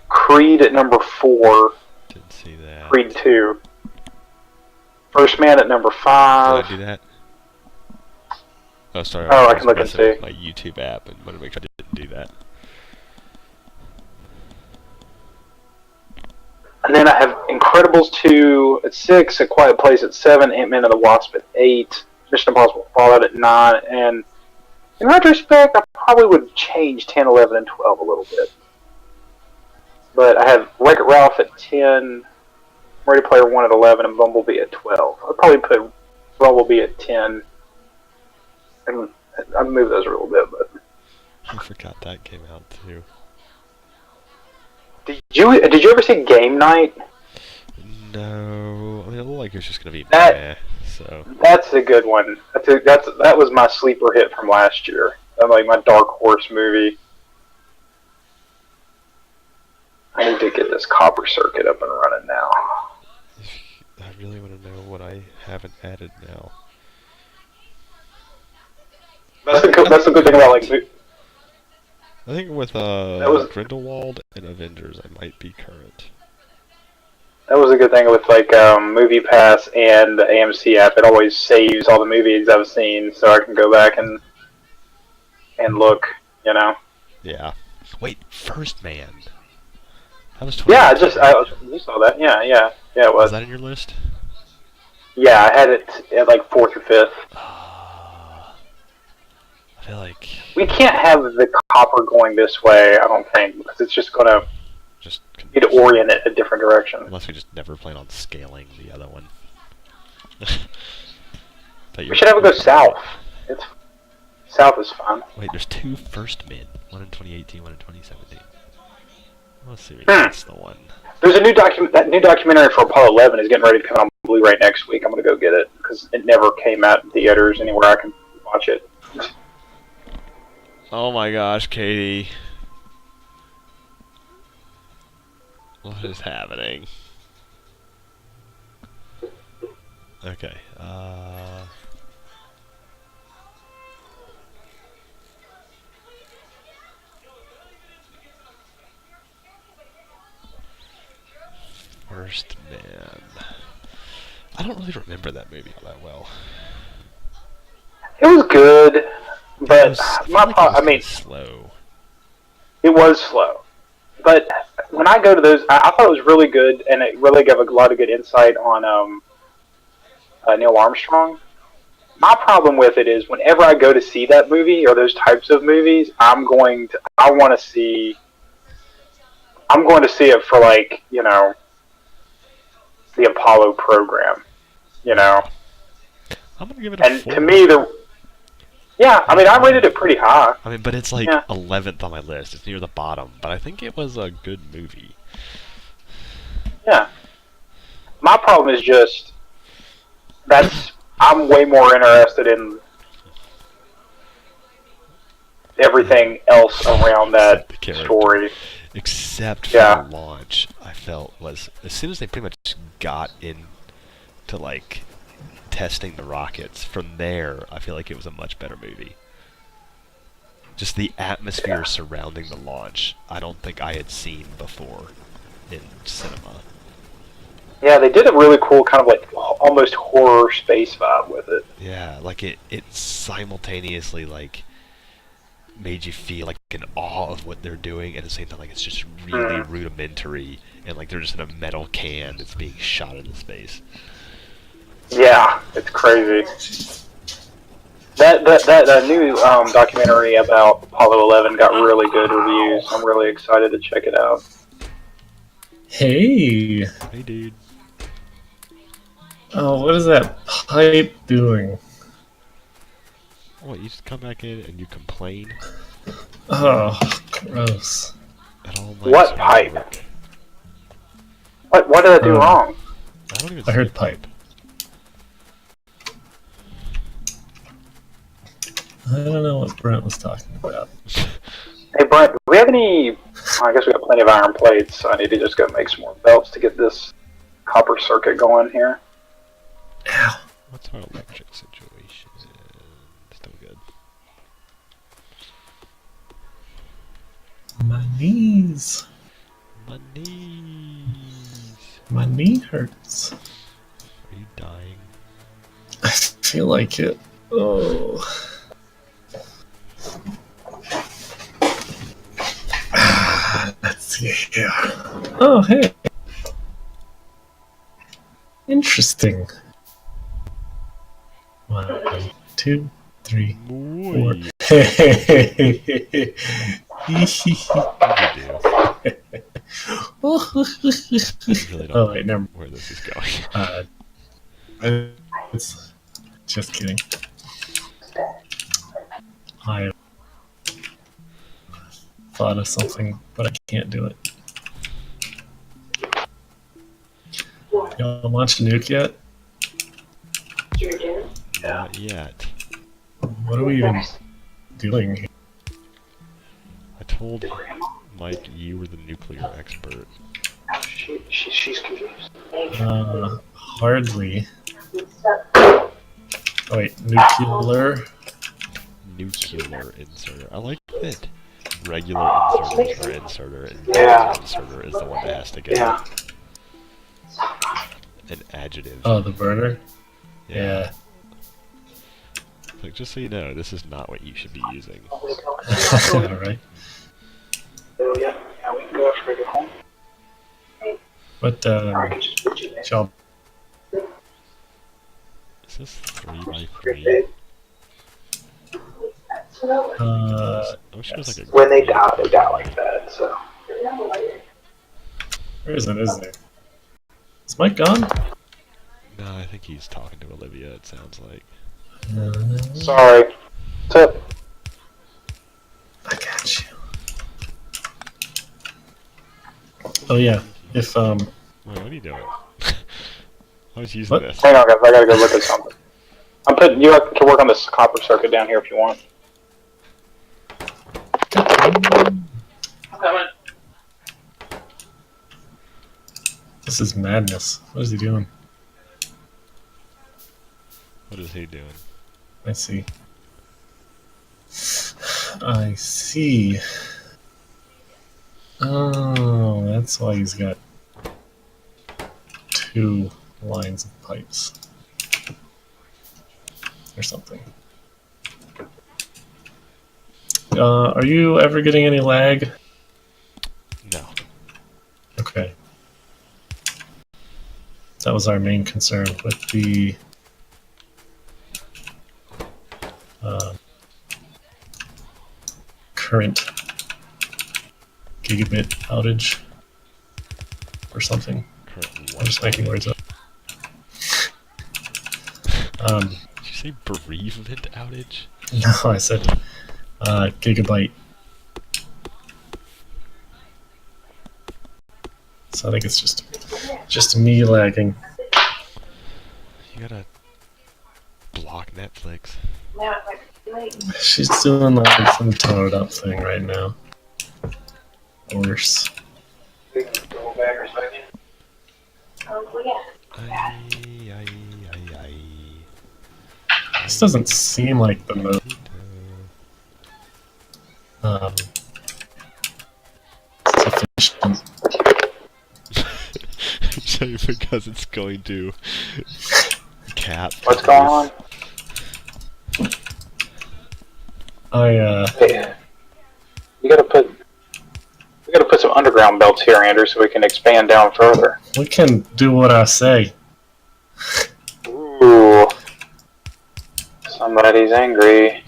Creed at number 4, Didn't see that. Creed 2, First Man at number 5. Did I do that? Oh, sorry. Oh, I can look and see. My YouTube app and want to make sure I didn't do that. And then I have Incredibles 2 at 6, A Quiet Place at 7, Ant-Man and the Wasp at 8, Mission Impossible Fallout at 9, and in retrospect, I probably would change 10, 11, and 12 a little bit. But I have Wreck-It Ralph at 10, Ready Player One at 11, and Bumblebee at 12. I'd probably put Bumblebee at 10, and I'd move those a little bit, but... I forgot that came out too. Did you ever see Game Night? No, I mean, it looked like it was just gonna be That- so. That's a good one. That was my sleeper hit from last year. Like my dark horse movie. I need to get this copper circuit up and running now. I really want to know what I haven't added now. That's the good thing about I think with was- Grindelwald and Avengers, I might be current. That was a good thing with Movie Pass and the AMC app. It always saves all the movies I've seen, so I can go back and look. You know. Yeah. Wait, First Man. That was Yeah, 2018. you saw that. Yeah, it was. Was that in your list? Yeah, I had it at like 4th or 5th. I feel like We can't have the copper going this way, I don't think, because it's just going to just need to orient it a different direction. unless we just never plan on scaling the other one. But We should have it go south. South is fun. Wait, there's 2 first men. One in 2018, one in 2017. Let's see if that's the one. There's a new documentary for Apollo 11 is getting ready to come out on Blu-ray next week. I'm going to go get it because it never came out in theaters anywhere I can watch it. Oh my gosh, Katie. What is happening? Okay, First Man. I don't really remember that movie all that well. It was good, but I mean, slow. It was slow. But when I go to those, I thought it was really good, and it really gave a lot of good insight on Neil Armstrong. My problem with it is whenever I go to see that movie or those types of movies, I'm going to see it for, like, you know, the Apollo program, you know. I'm gonna give it a 4. To me, yeah, I mean, I rated it pretty high. I mean, but it's like 11th on my list. It's near the bottom, but I think it was a good movie. Yeah. My problem is just I'm way more interested in everything else around that story. Except for the launch, I felt was as soon as they pretty much got into like testing the rockets, from there I feel like it was a much better movie. Just the atmosphere surrounding the launch, I don't think I had seen before in cinema. Yeah, they did a really cool kind of like almost horror space vibe with it. Yeah, like it simultaneously like made you feel like in awe of what they're doing, and at the same time like it's just really rudimentary, and like they're just in a metal can that's being shot into space. Yeah, it's crazy. That new documentary about Apollo 11 got really good reviews. I'm really excited to check it out. Hey, dude. Oh, what is that pipe doing? What, you just come back in and you complain? Oh, gross. What pipe? What did I do wrong? I heard pipe. I don't know what Brent was talking about. Hey Brent, do we have any... I guess we got plenty of iron plates, so I need to just go make some more belts to get this copper circuit going here. Ow. What's our electric situation? Still good. My knees. My knees. My knee hurts. Are you dying? I feel like it. Oh. Let's see here. Oh, hey. Interesting. 1, 2, 3, 4. Hey. Oh wait, never. Where this is going. It's just kidding. I thought of something, but I can't do it. Y'all launched Nuke yet? Not yet. What are we even doing here? I told Mike you were the nuclear expert. She's confused. Hardly. Oh wait, nuclear? Nuclear inserter. I like that. Regular inserters are inserter, and inserter is the one that has to get an adjective. Oh, the burner? Yeah. Like, just so you know, this is not what you should be using. Alright. Yeah, we can go after I get home. What, y'all... this 3x3? Oh, she was Yes. like a When they great die like that. So Where is it? Is there? Is Mike gone? No, I think he's talking to Olivia, it sounds like. sorry. Tip. I got you. Oh yeah. If Wait, what are you doing? I was using What? this. Hang on, guys. I gotta go look at something. I'm putting you can work on this copper circuit down here if you want. This is madness. What is he doing? What is he doing? I see. I see. Oh, that's why he's got 2 lines of pipes. Or something. Are you ever getting any lag? No. Okay. That was our main concern with the current gigabit outage or something. I'm just making words up. Did you say bereavement outage? No, I said gigabyte. So I think it's just me lagging. You gotta block Netflix. She's doing like some toned up thing right now. Worse. This doesn't seem like the most sufficient. Because it's going to cap. What's going on? Hey, we gotta put some underground belts here, Andrew, so we can expand down further. We can do what I say. Ooh. Somebody's angry.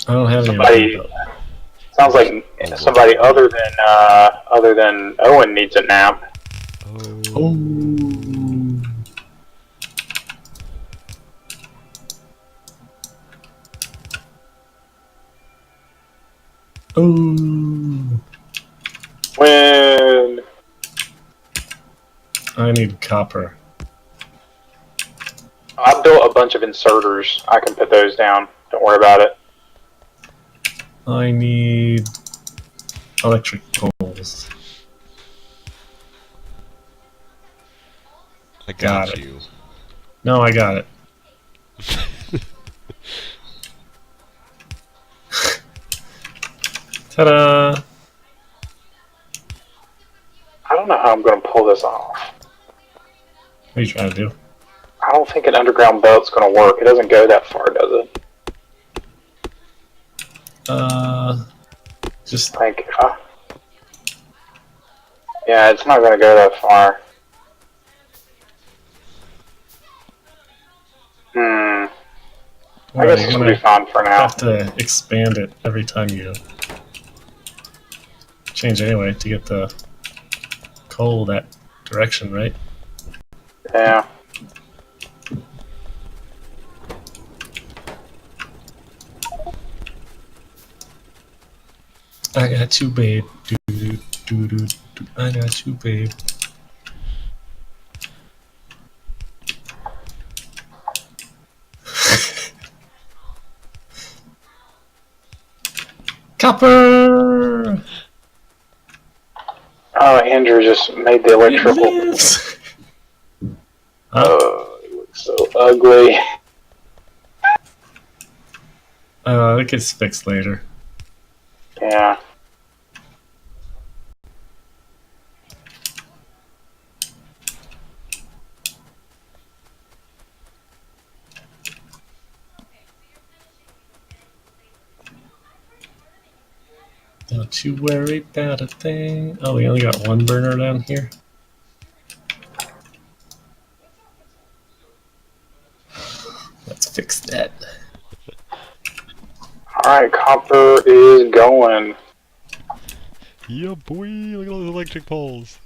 I don't have Somebody- any. Sounds like somebody other than Owen needs a nap. Oh. Oh. When I need copper. I built a bunch of inserters, I can put those down. Don't worry about it. I need electric poles. I Got got it. you. No, I got it. Ta-da! I don't know how I'm going to pull this off. What are you trying to do? I don't think an underground belt's going to work. It doesn't go that far, does it? Just Like, yeah, it's not going to go that far. I guess this will be fine for now. have to expand it every time you change anyway to get the coal that direction, right? Yeah. I got you, babe. Do, do, do, do, do. I got you, babe. Copper! Oh, Andrew just made the electrical. Yes. Oh, it looks so ugly. It gets fixed later. Yeah. Don't you worry about a thing. Oh, we only got one burner down here. Alright, copper is going. Yeah, boy, look at all those electric poles.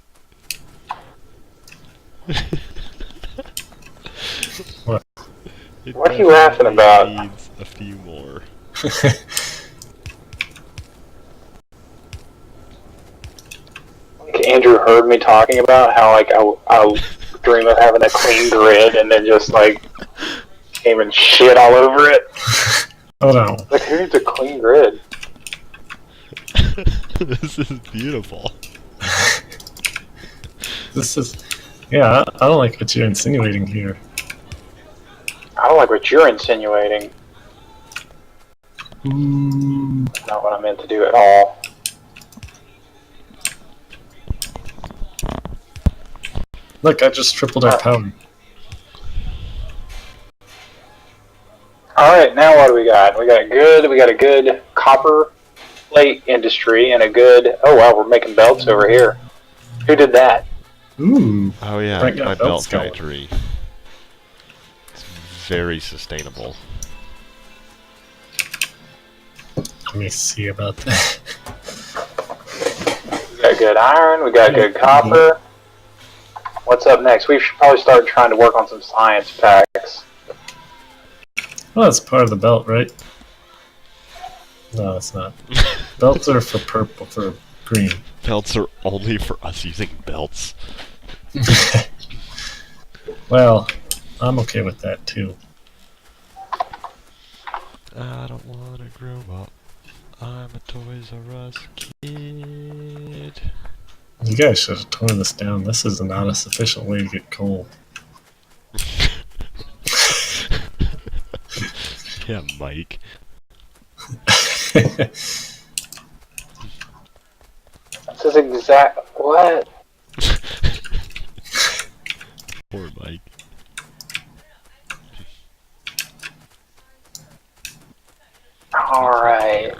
What? It What are you laughing definitely about? needs a few more. Like Andrew heard me talking about how like I dream of having a clean grid and then just like came and shit all over it. Hold on. Like who needs a clean grid? This is beautiful. This is. Yeah, I don't like what you're insinuating here. I don't like what you're insinuating. Mm, That's not what I meant to do at all. look, I just tripled our power. Alright, now what do we got? We got a good copper plate industry and a good, oh wow, we're making belts over here. Who did that? Ooh. Oh yeah, Frank got my belts belt going. factory. It's very sustainable. Let me see about that. We got good iron, we got good copper. What's up next? We should probably start trying to work on some science packs. Well, that's part of the belt, right? No, it's not. Belts are for purple, for green. Belts are only for us using belts. Well, I'm okay with that too. I don't wanna grow up. I'm a Toys R Us kid. You guys should have torn this down. This is not a sufficient way to get coal. Yeah, Mike. This is exact. What? Poor Mike. Alright.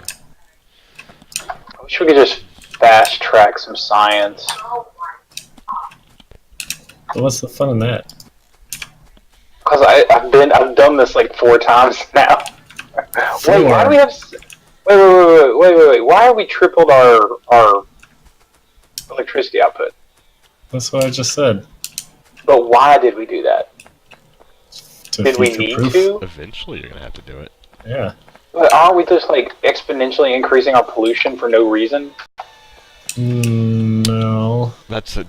I wish we could just fast track some science. But what's the fun in that? Because I've done this like 4 times now. Wait, why do we have? Wait. Why have we tripled our electricity output? That's what I just said. But why did we do that? Did we need Future-proof. to? Eventually you're gonna have to do it. Yeah. But aren't we just like exponentially increasing our pollution for no reason? No. That's a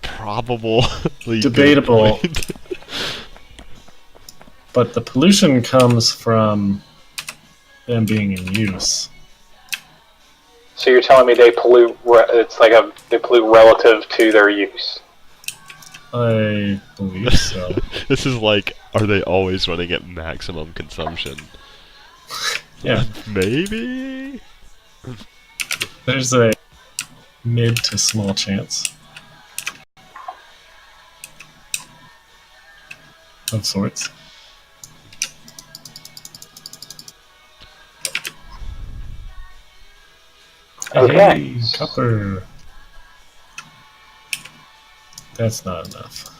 probably Debatable. But the pollution comes from them being in use. So you're telling me they pollute? It's like they pollute relative to their use. I believe so. This is like, are they always running at maximum consumption? Yeah. Maybe? There's a mid to small chance. Of sorts. Okay. Hey, copper. That's not enough.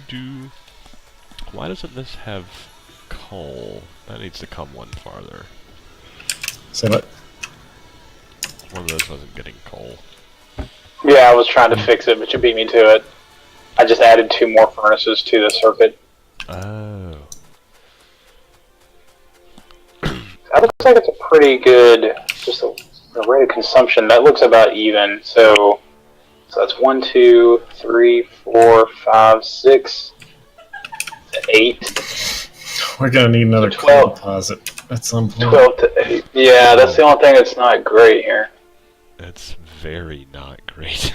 Do. Why doesn't this have coal? That needs to come one farther. Say what? One of those wasn't getting coal. Yeah, I was trying to fix it, but you beat me to it. I just added 2 more furnaces to the circuit. Oh. That looks like it's a pretty good, just the rate of consumption. That looks about even. So that's 1, 2, 3, 4, 5, 6, 8. We're gonna need another coal 12. deposit at some point. 12 to 8. Yeah, that's the only thing that's not great here. It's very not great.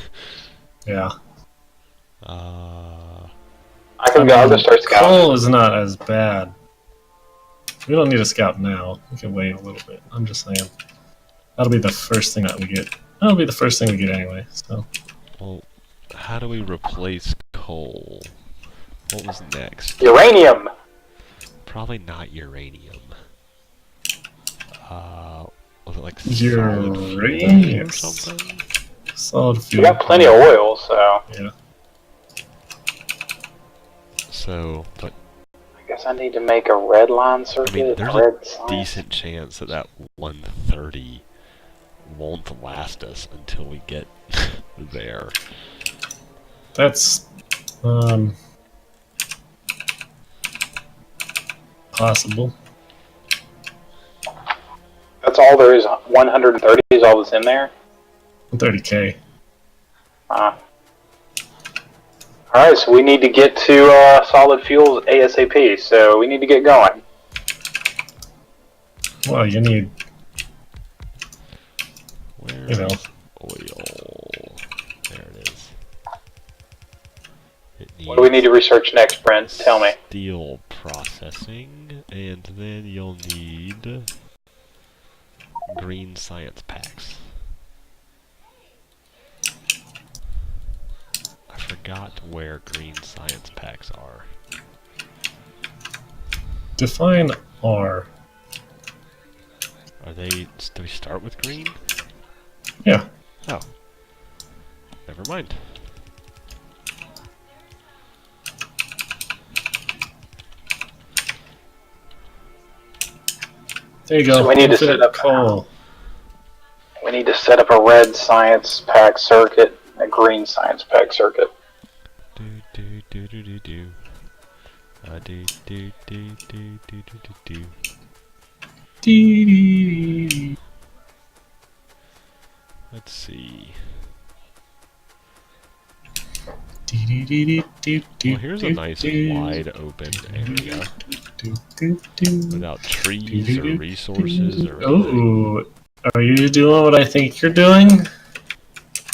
Yeah. I'll go start scouting. Coal is not as bad. We don't need a scout now. We can wait a little bit. I'm just saying. That'll be the first thing that we get. That'll be the first thing we get anyway, so. Well, how do we replace coal? What was next? Uranium! Probably not uranium. Was it like Your solid fuel or rates. something? Solid We fuel. got plenty of oil, so Yeah. So, but I guess I need to make a red line I circuit. mean, there's red a sign. decent chance that that 130 won't last us until we get there. That's possible. That's all there is. 130 is all that's in there. 30K. Alright, so we need to get to solid fuels ASAP, so we need to get going. Well, you need, Where's know. oil? There it is. It What do we need to research next, Brent? Tell me. steel processing, and then you'll need green science packs. I forgot where green science packs are. define R. Are they? Do we start with green? Yeah. Oh. Never mind. There you go. So we need to Infinite set up coal. We need to set up a red science pack circuit, a green science pack circuit. Do do do do do do. Do do do do do do do. Dee-dee-dee. Let's see. Dee-dee-dee-dee-dee-dee. Well, here's a nice wide open area without trees or resources or anything. Oh, are you doing what I think you're doing?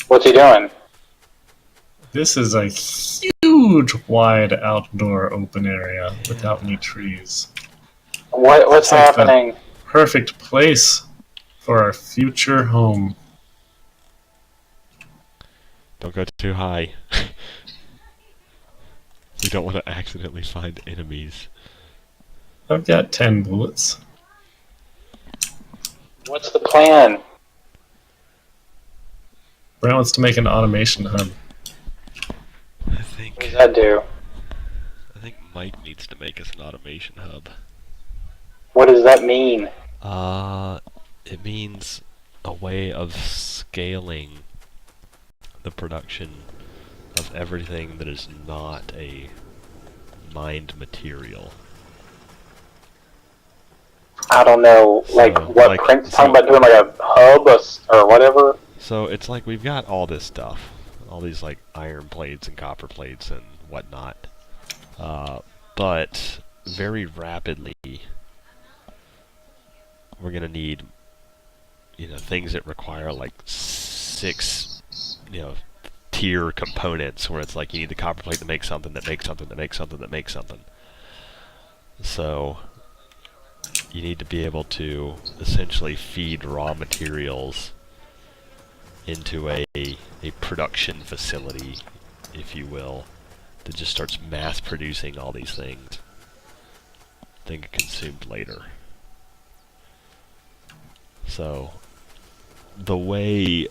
What's he doing? This is a huge, wide outdoor open area without any trees. What's It's like the happening? perfect place for our future home. Don't go too high. We don't want to accidentally find enemies. I've got 10 bullets. What's the plan? Brent wants to make an automation hub. I What think does that do? Mike needs to make us an automation hub. What does that mean? It means a way of scaling the production of everything that is not a mined material. I don't know, like So, what like- Prince so- talking about doing, like a hub or whatever. So it's like we've got all this stuff, all these like iron plates and copper plates and whatnot, but very rapidly we're gonna need, things that require like 6, tier components where it's like you need the copper plate to make something that makes something that makes something that makes something. So you need to be able to essentially feed raw materials into a production facility, if you will, that just starts mass producing all these things, then get consumed later. So the way,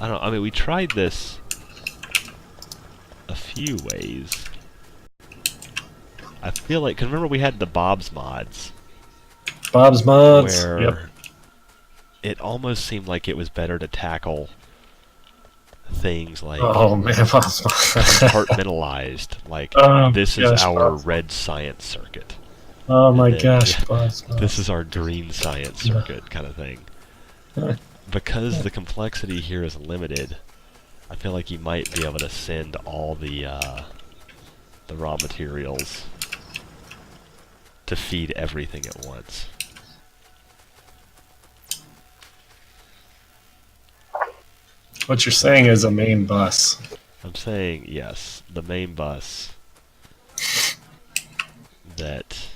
we tried this a few ways. I feel like, cause remember we had the Bob's mods, Bob's Mods. where Yep. it almost seemed like it was better to tackle things like Oh man, Bob's Mods. compartmentalized, like Oh, this is gosh, our Bob's- red science circuit, Oh my then- gosh, Bob's Mods. this is our green science circuit kind of thing. Because the complexity here is limited, I feel like you might be able to send all the raw materials to feed everything at once. What you're saying is a main bus. I'm saying, yes, the main bus that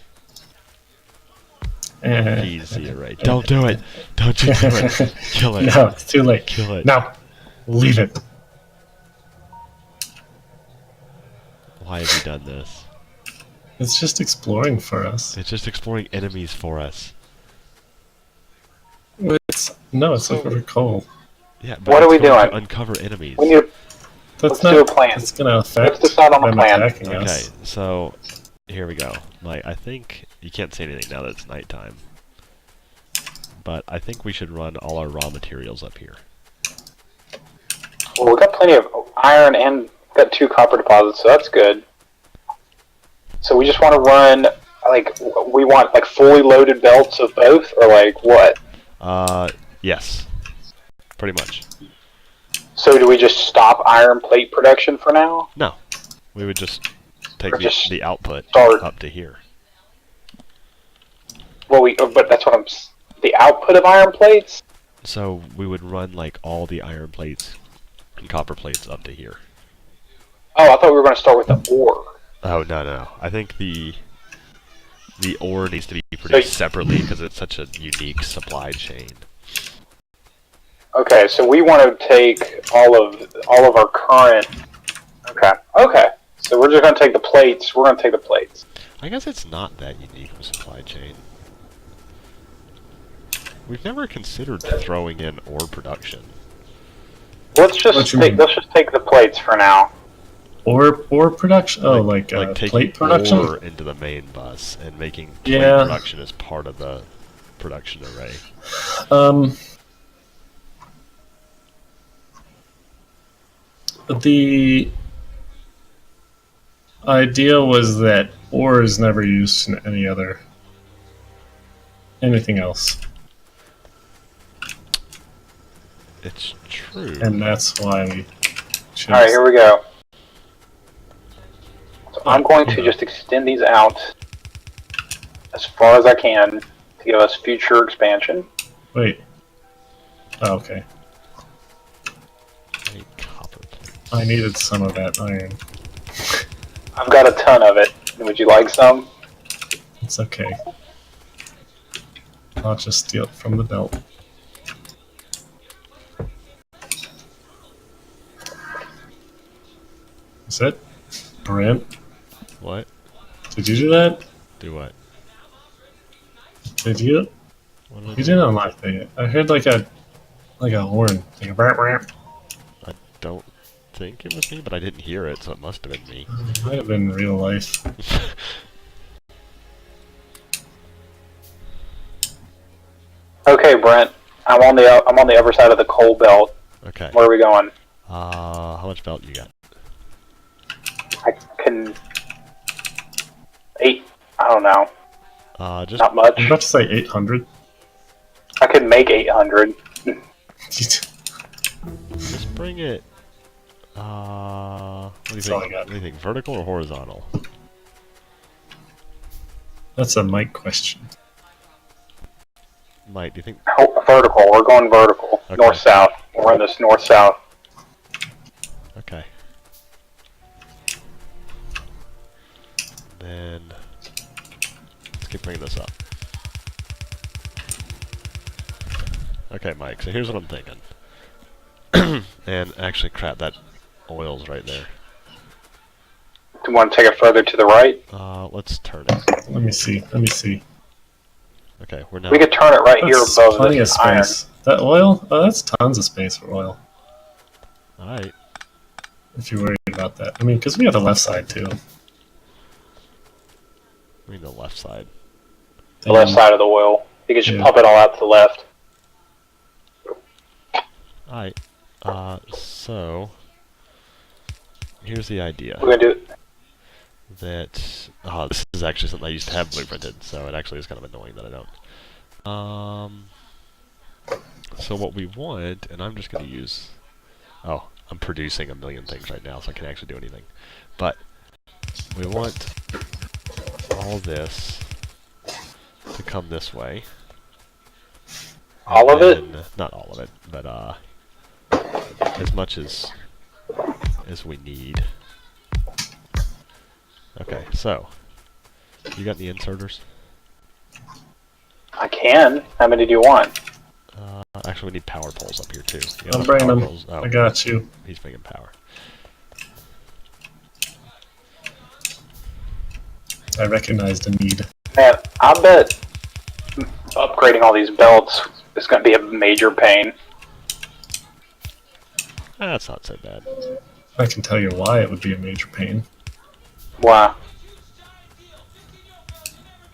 feeds the array. Don't do it! Don't you do it! Kill it! No, it's too late. Kill it! No, leave it. Why have you done this? It's just exploring for us. It's just exploring enemies for us. It's over coal. Yeah, but What are we it's going doing? to uncover enemies. We need. That's Let's do a plan. That's gonna Let's affect decide on a them plan. attacking Okay, us. so here we go. Like, I think you can't say anything now that it's nighttime. But I think we should run all our raw materials up here. Well, we got plenty of iron and got 2 copper deposits, so that's good. So we just want to run, like, we want like fully loaded belts of both, or like what? Yes. Pretty much. So do we just stop iron plate production for now? No. We would just take the output start. up to here. Well, but that's what the output of iron plates? So we would run like all the iron plates and copper plates up to here. Oh, I thought we were going to start with the ore. Oh, no. I think the ore needs to be produced separately because it's such a unique supply chain. Okay, so we want to take all of our current. Okay. So we're just going to take the plates. We're going to take the plates. I guess it's not that unique of a supply chain. We've never considered throwing in ore production. Let's just take the plates for now. Ore production? Oh, like taking plate production? ore into the main bus and making plate Yeah. production as part of the production array. The idea was that ore is never used in anything else. It's true. And that's why we chose. Alright, here we go. So I'm going to just extend these out as far as I can to give us future expansion. Wait. Oh, okay. Copper plates. I needed some of that iron. I've got a ton of it. Would you like some? It's okay. I'll just steal it from the belt. Is that Brent? What? Did you do that? Do what? Did you? What did I You do? didn't unlock that yet. I heard like a horn. Like a brap brap. I don't think it was me, but I didn't hear it, so it must have been me. It might have been real life. Okay, Brent. I'm on the other side of the coal belt. Okay. Where are we going? How much belt you got? I can 8. I don't know. Just Not much. I'm about to say 800. I could make 800. just bring it. What do you That's all I think? got. What do you think? Vertical or horizontal? That's a mic question. Mike, do you think? Oh, vertical. We're going vertical. Okay. North-south. We're in this north-south. Okay. Then let's keep bringing this up. Okay, Mike. So here's what I'm thinking. And actually, crap, that oil's right there. Do you want to take it further to the right? Let's turn it. Let me see. Okay, we're now. We could turn it right here That's above plenty of this iron. space. That oil? Oh, that's tons of space for oil. All right. If you're worried about that. I mean, because we have the left side too. I mean the left side. The left side of the oil. You can just Yeah. pump it all out to the left. Alright, so here's the idea. We're gonna do it. That this is actually something I used to have blueprinted, so it actually is kind of annoying that I don't. So what we want, and I'm just gonna use. Oh, I'm producing a million things right now, so I can't actually do anything. But we want all this to come this way. All of it? Not all of it, but as much as we need. Okay, so you got the inserters? I can. How many do you want? Actually, we need power poles up here too. You got I'm enough bringing power them. poles? Oh, I got you. he's bringing power. I recognized a need. Man, I bet upgrading all these belts is going to be a major pain. That's not so bad. I can tell you why it would be a major pain. Why?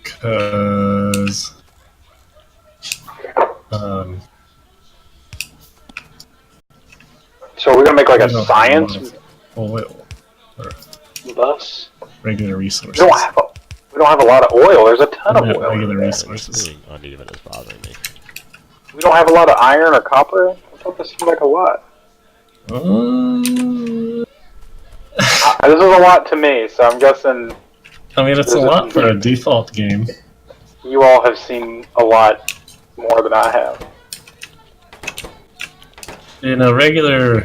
Because So we're going to make like we a don't have science lot of oil or bus? regular We resources. don't have a lot of oil. There's a ton of Yeah, oil. regular in there. resources. Being uneven is bothering me. We don't have a lot of iron or copper. I thought this seemed like a lot. This is a lot to me, so I'm guessing I mean, it's a lot for a default game. you all have seen a lot more than I have. In a regular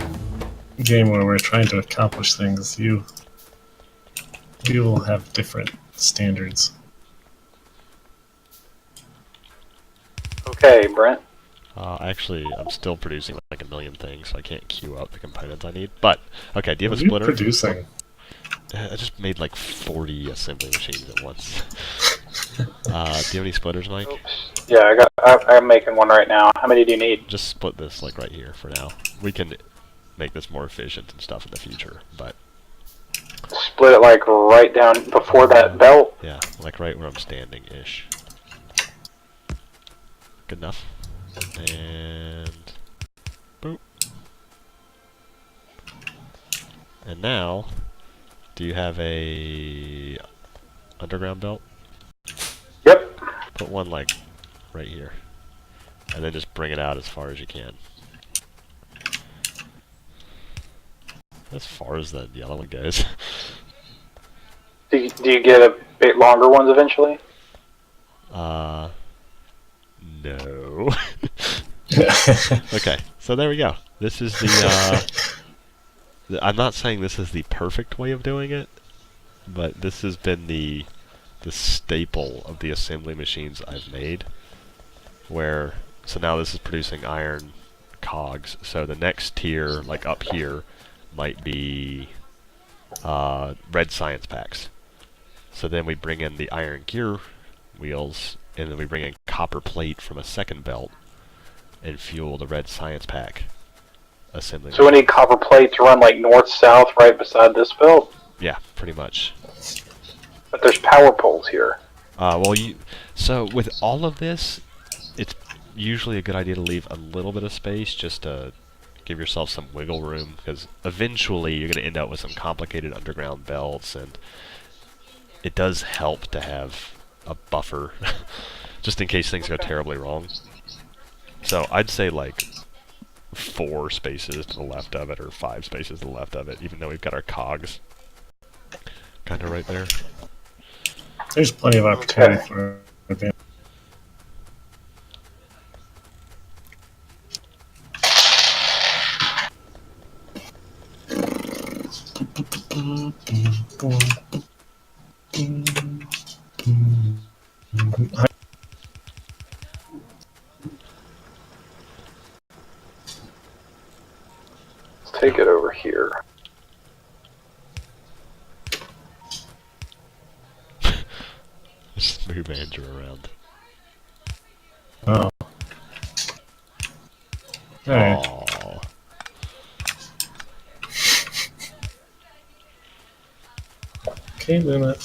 game where we're trying to accomplish things, you will have different standards. Okay, Brent. Actually, I'm still producing like a million things, so I can't queue up the components I need. But, okay, do you have What a are you splitter? producing? I just made like 40 assembly machines at once. Do you have any splitters, Mike? Oops. Yeah, I'm making one right now. How many do you need? Just split this like right here for now. We can make this more efficient and stuff in the future, but Split it like right down before that belt. yeah, like right where I'm standing-ish. Good enough. And boop. And now, do you have a underground belt? Yep. Put one like right here, and then just bring it out as far as you can. As far as the yellow one goes. Do you get a bit longer ones eventually? No. Okay, so there we go. This is the, I'm not saying this is the perfect way of doing it, but this has been the staple of the assembly machines I've made. So now this is producing iron cogs. So the next tier, like up here, might be red science packs. So then we bring in the iron gear wheels, and then we bring in copper plate from a second belt and fuel the red science pack assembly. So we need copper plate to run like north-south right beside this belt? Yeah, pretty much. But there's power poles here. So with all of this, it's usually a good idea to leave a little bit of space just to give yourself some wiggle room, because eventually you're going to end up with some complicated underground belts, and it does help to have a buffer just in case things go terribly wrong. So I'd say like 4 spaces to the left of it, or 5 spaces to the left of it, even though we've got our cogs kind of right there. There's plenty of opportunity for advance. Let's take it over here. Just move Andrew around. Oh. Alright. Aww. Okay, Luna.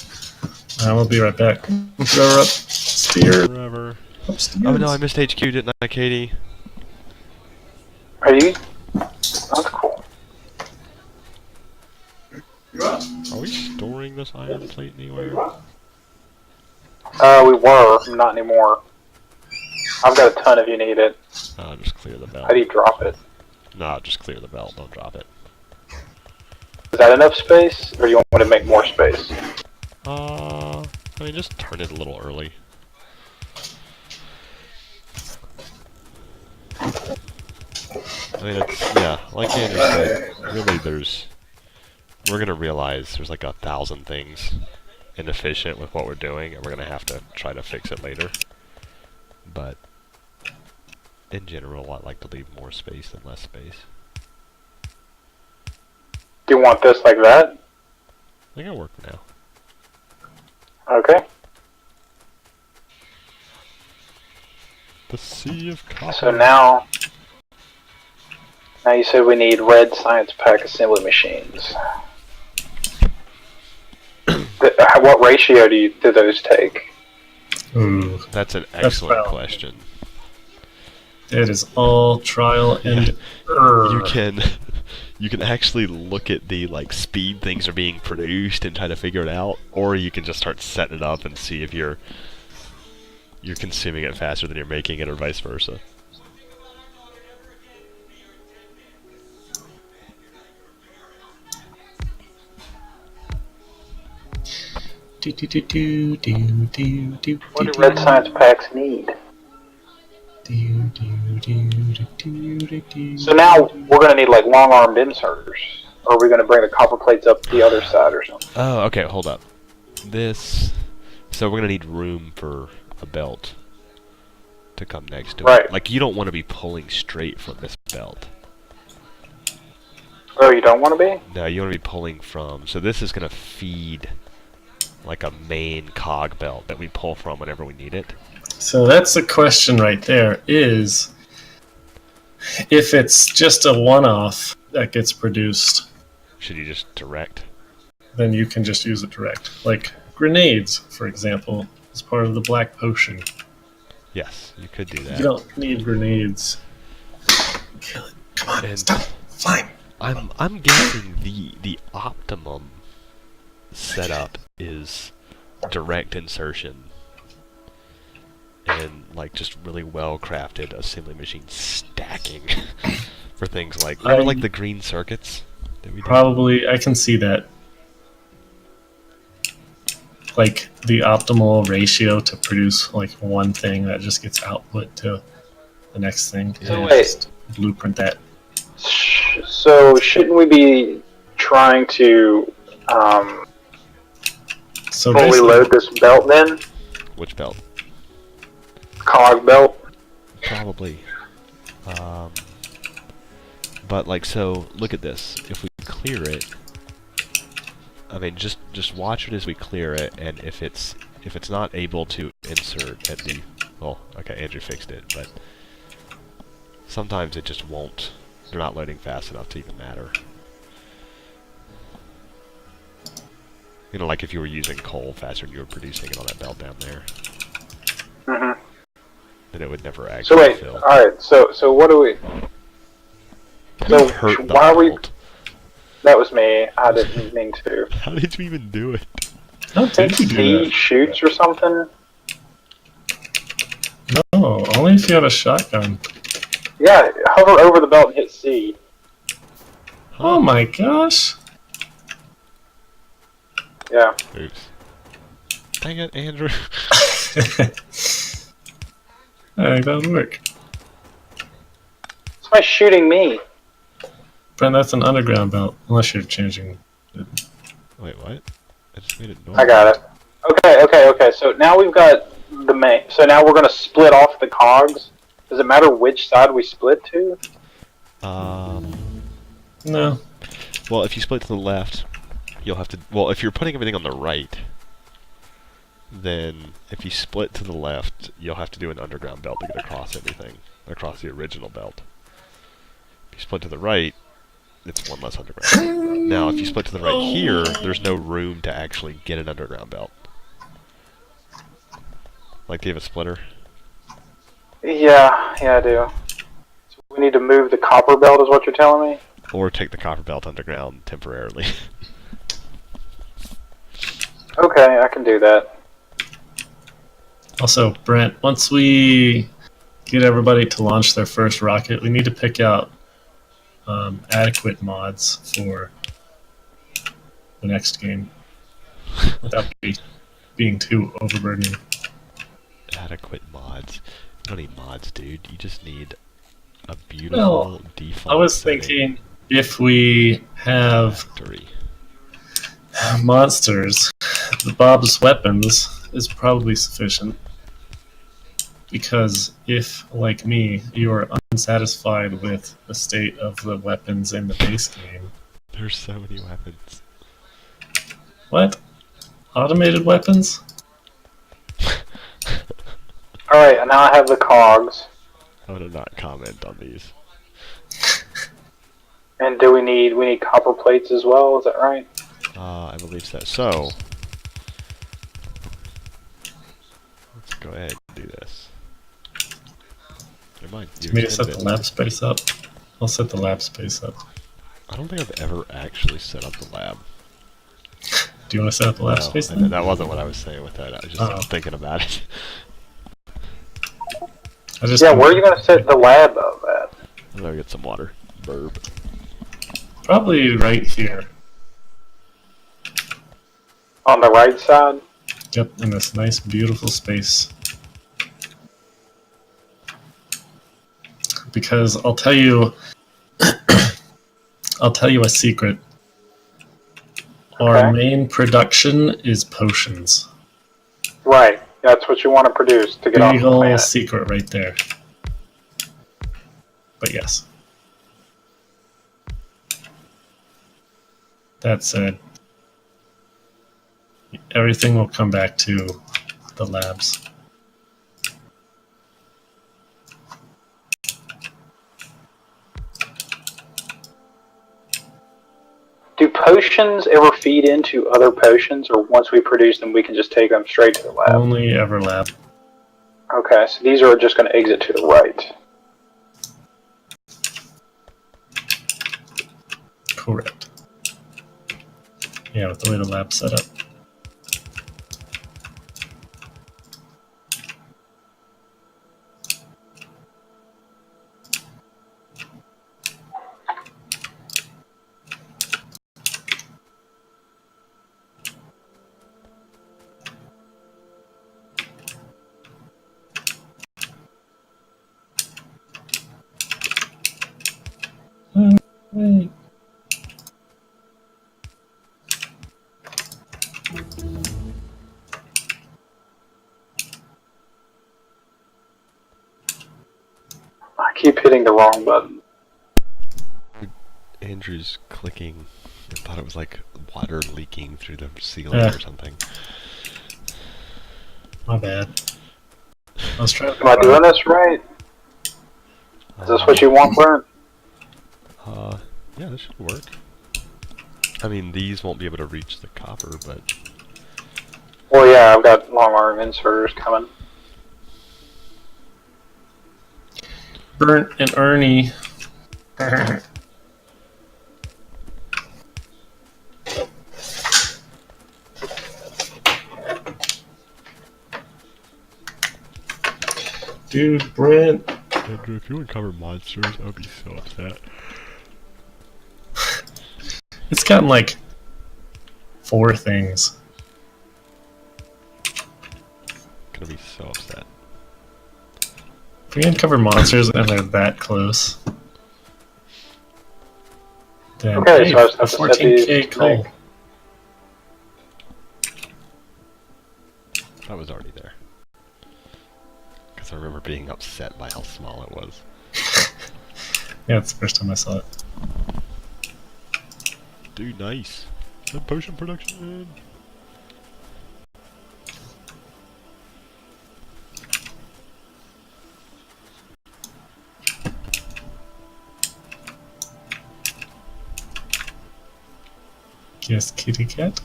I will be right back. Throw her upstairs. Forever. Upstairs. Oh no, I missed HQ, didn't I, Katie? Are you? That's cool. Are we storing this iron plate anywhere? We were, not anymore. I've got a ton if you need it. No, just clear the belt. How do you drop it? No, just clear the belt, don't drop it. Is that enough space, or do you want me to make more space? I mean, just turn it a little early. I mean, yeah, like Andrew said, really we're gonna realize there's like 1,000 things inefficient with what we're doing, and we're gonna have to try to fix it later. But, in general, I like to leave more space than less space. Do you want this like that? I think it'll work now. Okay. The sea of copper. So now you said we need red science pack assembly machines. What ratio do those take? Ooh, That's an excellent valid. question. It is all trial and error. You can actually look at the speed things are being produced and try to figure it out, or you can just start setting it up and see if you're consuming it faster than you're making it, or vice versa. What do red science packs need? So now we're going to need long-armed inserters. Or are we going to bring the copper plates up the other side or something? Oh, okay, hold up. So we're gonna need room for a belt to come next to Right. it. You don't want to be pulling straight from this belt. Oh, you don't want to be? No, you want to be pulling from. So this is gonna feed a main cog belt that we pull from whenever we need it. So that's the question right there, is if it's just a one-off that gets produced, Should you just direct? then you can just use it direct. Like grenades, for example, is part of the black potion. Yes, you could do that. You don't need grenades. Kill it. Come on, And stop. Fine. I'm guessing the optimum setup is direct insertion and just really well crafted assembly machine stacking for things remember the green circuits that we did? Probably, I can see that. The optimal ratio to produce one thing that just gets output to the next thing. So and wait. Just blueprint that. So shouldn't we be trying to So fully basically, load this belt then? Which belt? Cog belt? Probably. But so look at this. If we clear it, I mean, just watch it as we clear it, and if it's not able to insert at the, well, okay, Andrew fixed it, but sometimes it just won't. They're not loading fast enough to even matter. You know, if you were using coal faster and you were producing it on that belt down there, Mm-hmm. then it would never So actually wait, fill. alright, so what do we... So Hurt the why are we... belt. That was me, I didn't mean to. How did you even do it? how did you do C that? shoots or something? No, only if you have a shotgun. Yeah, hover over the belt and hit C. Oh my gosh. Yeah. Oops. Dang it, Andrew. I think that'll work. Somebody's shooting me. Brent, that's an underground belt, unless you're changing. Wait, what? I just made it normal. I got it. Okay. So now we've got the main. So now we're going to split off the cogs. Does it matter which side we split to? No. Well, if you split to the left, you'll have to... Well, if you're putting everything on the right, then if you split to the left, you'll have to do an underground belt to get across everything, across the original belt. If you split to the right, it's one less underground. Now, if you split to the right here, there's no room to actually get an underground belt. Do you have a splitter? Yeah, I do. So we need to move the copper belt, is what you're telling me? Or take the copper belt underground temporarily. Okay, I can do that. Also, Brent, once we get everybody to launch their first rocket, we need to pick out adequate mods for the next game without being too overburdening. Adequate mods. You don't need mods, dude. You just need a beautiful default I was setting. thinking if we have Factory. monsters, the Bob's weapons is probably sufficient. Because if, like me, you are unsatisfied with the state of the weapons in the base game. There's so many weapons. What? Automated weapons? Alright, and now I have the cogs. I would not comment on these. And do we need copper plates as well, is that right? I believe so. So, let's go ahead and do this. Never mind. Do you want me to set the lab space up? I'll set the lab space up. I don't think I've ever actually set up the lab. Do you want to set up the lab space then? That wasn't what I was saying with that. I was just thinking about it. Yeah, where are you going to set the lab up at? I'm going to get some water. Burp. Probably right here. On the right side? Yep, in this nice, beautiful space. Because I'll tell you, I'll tell you a secret. Our main production is potions. Right, that's what you want to produce to get off the Big ol' planet. secret right there. But yes. That said, everything will come back to the labs. Do potions ever feed into other potions, or once we produce them, we can just take them straight to the lab? Only ever lab. Okay, so these are just going to exit to the right. Correct. Yeah, with the way the lab's set up. Wait. I keep hitting the wrong button. Andrew's clicking. I thought it was like water leaking through the ceiling or something. My bad. I was trying to. Am I doing this right? Is this what you want, Brent? Yeah, this should work. I mean, these won't be able to reach the copper, but... Well, yeah, I've got long arm inserters coming. Burnt and Ernie. Dude, Brent. Andrew, if you uncover monsters, I would be so upset. It's gotten like 4 things. Gonna be so upset. If we uncover monsters and they're that close, then Okay, hey, so I just have to set these 14K coal. make- That was already there. Because I remember being upset by how small it was. Yeah, it's the first time I saw it. Dude, nice. That potion production. Yes, kitty cat.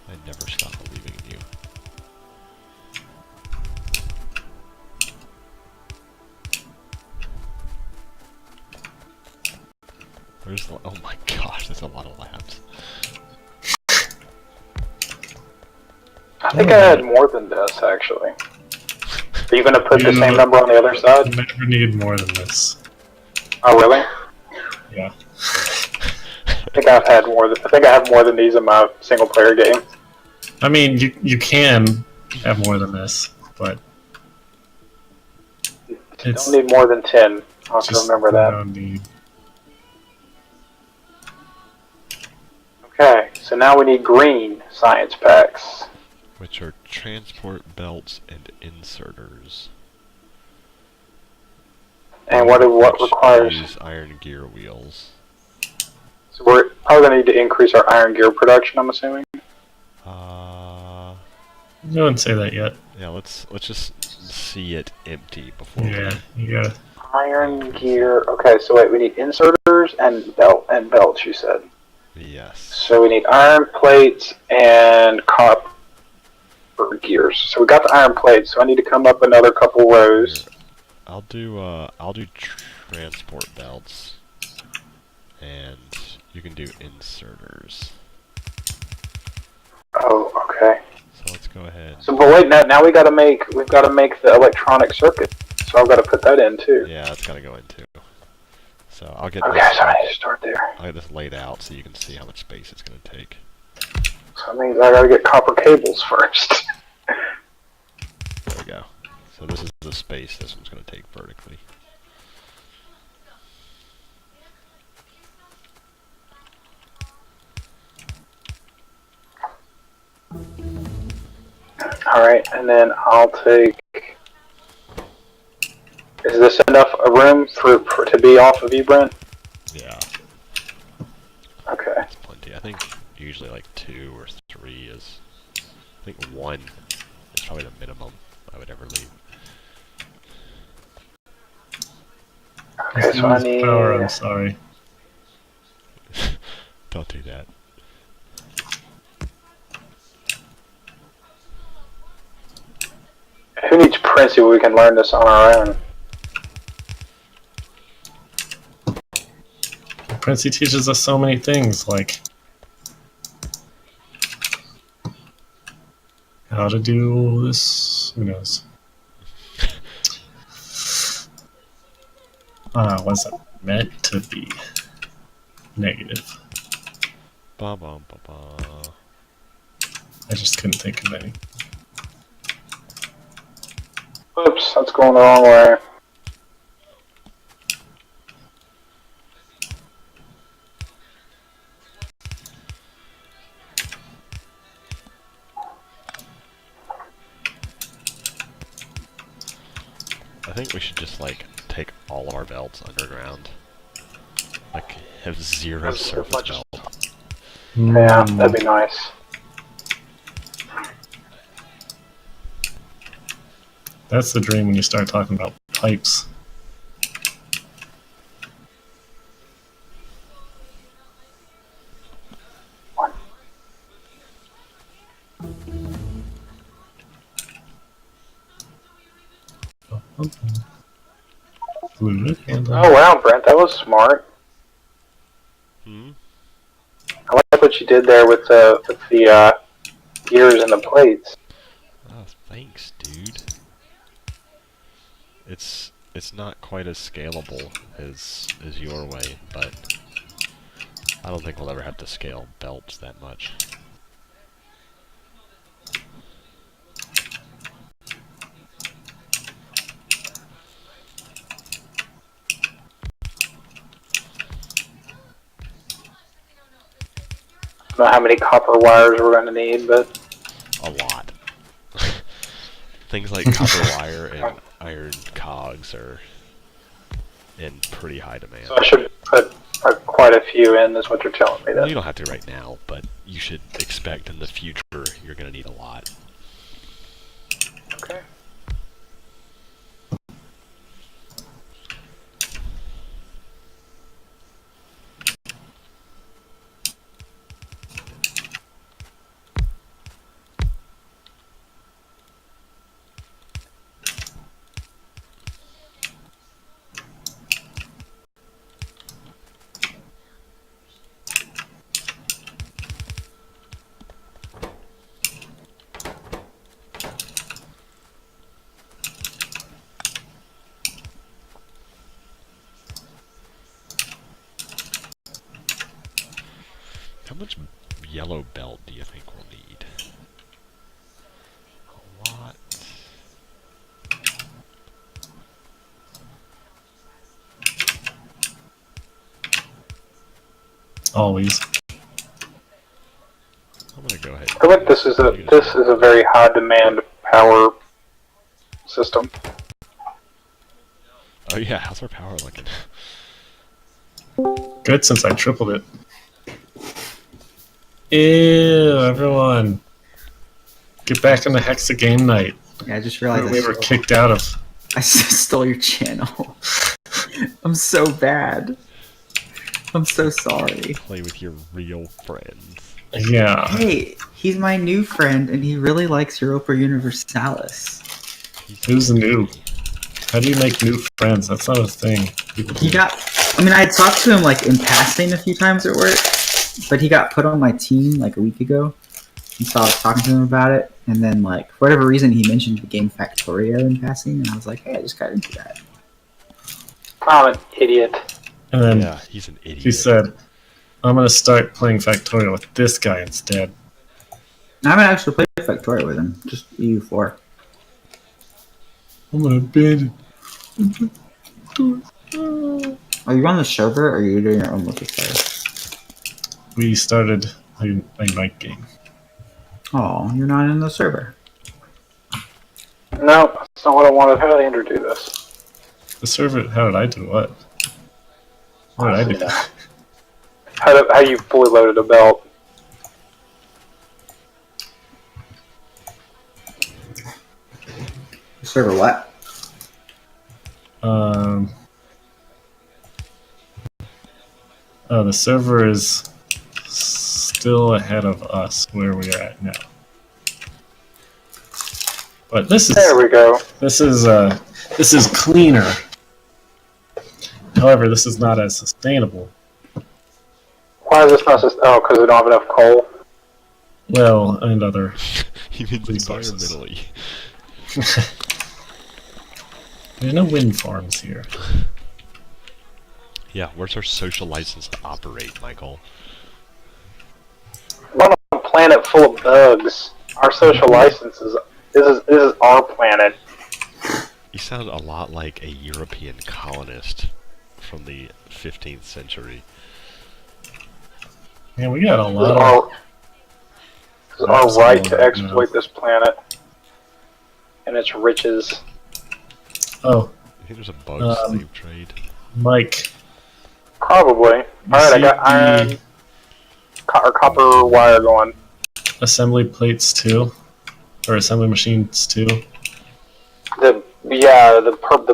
I never stop believing in you. Where's the... Oh my gosh, that's a lot of labs. I think I had more than this, actually. Are you going to put the same number on the other side? You never need more than this. Oh, really? Yeah. I think I have more than these in my single player game. I mean, you can have more than this, but it's Don't need more than 10. I'll have to just remember that. no need. Okay, so now we need green science packs. Which are transport belts and inserters. And what Which requires... use iron gear wheels. So we're probably going to need to increase our iron gear production, I'm assuming. I wouldn't say that yet. Yeah, let's just see it empty before Yeah, you gotta. Iron gear. Okay, so wait, we need inserters and belts. You said. Yes. So we need iron plates and copper gears. So we got the iron plates. So I need to come up another couple rows. Here, I'll do transport belts, and you can do inserters. Oh, okay. So let's go ahead. So, but wait, now we've got to make the electronic circuit. So I've got to put that in too. Yeah, that's gotta go in too. So I'll get Okay, this. so I need to start there. I'll get this laid out so you can see how much space it's gonna take. So that means I got to get copper cables first. There we go. So this is the space this one's gonna take vertically. Alright, and then I'll take... Is this enough room for to be off of you, Brent? Yeah, Okay. that's plenty. I think usually like 2 or 3 is. I think 1 is probably the minimum I would ever leave. Okay, so I need... Power, I'm sorry. Don't do that. Who needs Princey where we can learn this on our own? Princey teaches us so many things, like how to do this. Who knows? Wasn't meant to be negative. Ba ba ba ba. I just couldn't think of any. Oops, that's going the wrong way. I think we should just like take all of our belts underground. Like have 0 surface belt. Yeah, that'd be nice. That's the dream when you start talking about pipes. Fluid handling. Oh wow, Brent, that was smart. Hmm? I like what you did there with the gears and the plates. Oh, thanks, dude. It's not quite as scalable as your way, but I don't think we'll ever have to scale belts that much. I don't know how many copper wires we're going to need, but A lot. Things like copper wire and iron cogs are in pretty high demand. so I should put quite a few in, is what you're telling me Well, then. you don't have to right now, but you should expect in the future you're going to need a lot. Okay. How much yellow belt do you think we'll need? A lot. Always. I'm gonna go ahead. I feel like this is a very high demand power system. Oh yeah, how's our power looking? Good, since I tripled it. Ew, everyone. Get back in the Hexa game night. Yeah, I just realized We were kicked out of. I stole your channel. I'm so bad. I'm so sorry. Play with your real friends. Yeah. Hey, he's my new friend, and he really likes Europa Universalis. Who's new? How do you make new friends? That's not a thing. I talked to him like in passing a few times at work, but he got put on my team like a week ago. And so I was talking to him about it, and then like for whatever reason he mentioned the game Factorio in passing, and I was like, hey, I just got into that. I'm an idiot. And then Yeah, he's an idiot. he said, I'm going to start playing Factorio with this guy instead. I haven't actually played Factorio with him, just EU4. I'm going to bid. Are you on the server, or are you doing your own multiplayer? We started a night game. Oh, you're not in the server. No, that's not what I wanted. How did Andrew do this? The server, how did I do what? What did I do? How you fully loaded a belt? Server what? The server is still ahead of us where we are at now. But this is There we go. this is cleaner. However, this is not as sustainable. Why is this not just? Oh, because we don't have enough coal. Well, and other He means resources. environmentally. There's no wind farms here. Yeah, where's our social license to operate, Michael? We're on a planet full of bugs. Our social license is this is our planet. You sound a lot like a European colonist from the 15th century. Man, we got a This is lot our, of. this is our right to Absolutely, exploit this planet and its riches. Oh, I think there's a bug slave trade. Mike. Probably. All right, I got iron or copper wire going. Assembly plates too, or assembly machines too. The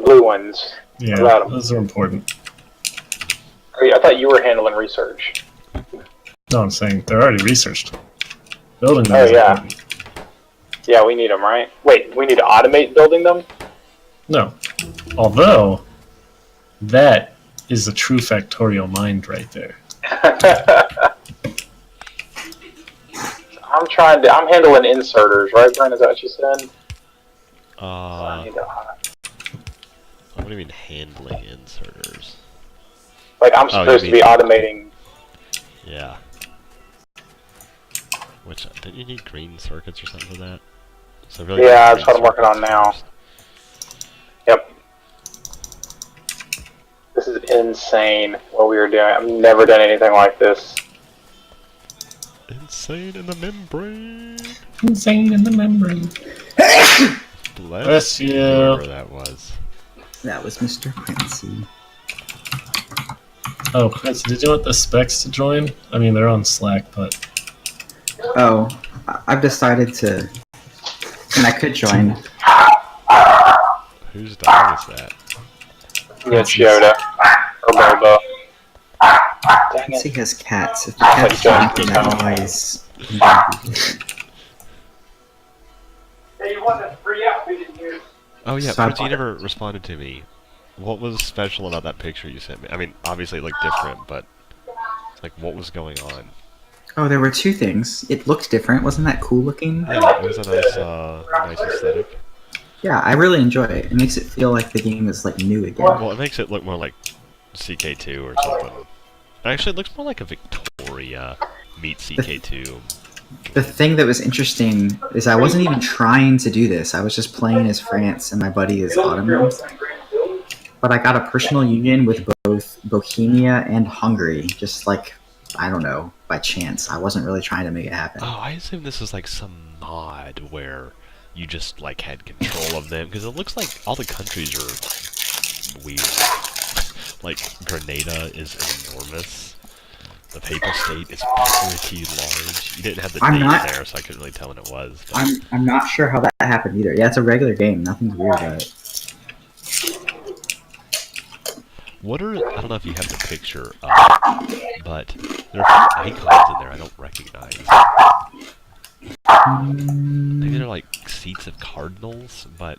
blue ones. Yeah, Got 'em. those are important. I thought you were handling research. No, I'm saying they're already researched. Building them. Oh, is yeah. important. Yeah, we need them, right? Wait, we need to automate building them? No, although that is a true Factorio mind right there. I'm handling inserters, right, Brent? Is that what you said? I need to, what do you mean handling inserters? like, I'm Oh, supposed to you be mean- automating. Yeah. Which, didn't you need green circuits or something for that? So really Yeah, green that's what I'm working on circuits now. first. Yep. This is insane what we are doing. I've never done anything like this. Insane in the membrane! Insane in the membrane. Bless you. Whoever that was. That was Mr. Quincy. Oh, Prince, did you want the specs to join? I mean, they're on Slack, but Oh, I've decided to, and I could join. Whose dog is that? It's Yoda. Or Boba. Dang Quincy it. has cats. If the cats Like make John that noise, Hey, you want to free out? We didn't hear. Oh yeah, Stop Prince, you it. never responded to me. What was special about that picture you sent me? I mean, obviously it looked different, but like, what was going on? oh, there were two things. It looked different. Wasn't that cool looking? Yeah, it was a nice aesthetic. Yeah, I really enjoy it. It makes it feel like the game is like new again. Well, it makes it look more like CK2 or something. Actually, it looks more like a Victoria meets CK2. The thing that was interesting is I wasn't even trying to do this. I was just playing as France and my buddy is Ottoman. But I got a personal union with both Bohemia and Hungary, just like, I don't know, by chance. I wasn't really trying to make it happen. Oh, I assume this is like some mod where you just like had control of them, because it looks like all the countries are weird. Like Grenada is enormous. The Papal State is pretty large. You didn't have the I'm date not- there, so I couldn't really tell when it was. But I'm not sure how that happened either. Yeah, it's a regular game. Nothing's weird about it. what are, I don't know if you have the picture up, but there are a few icons in there I don't recognize. Maybe they're like seats of cardinals, but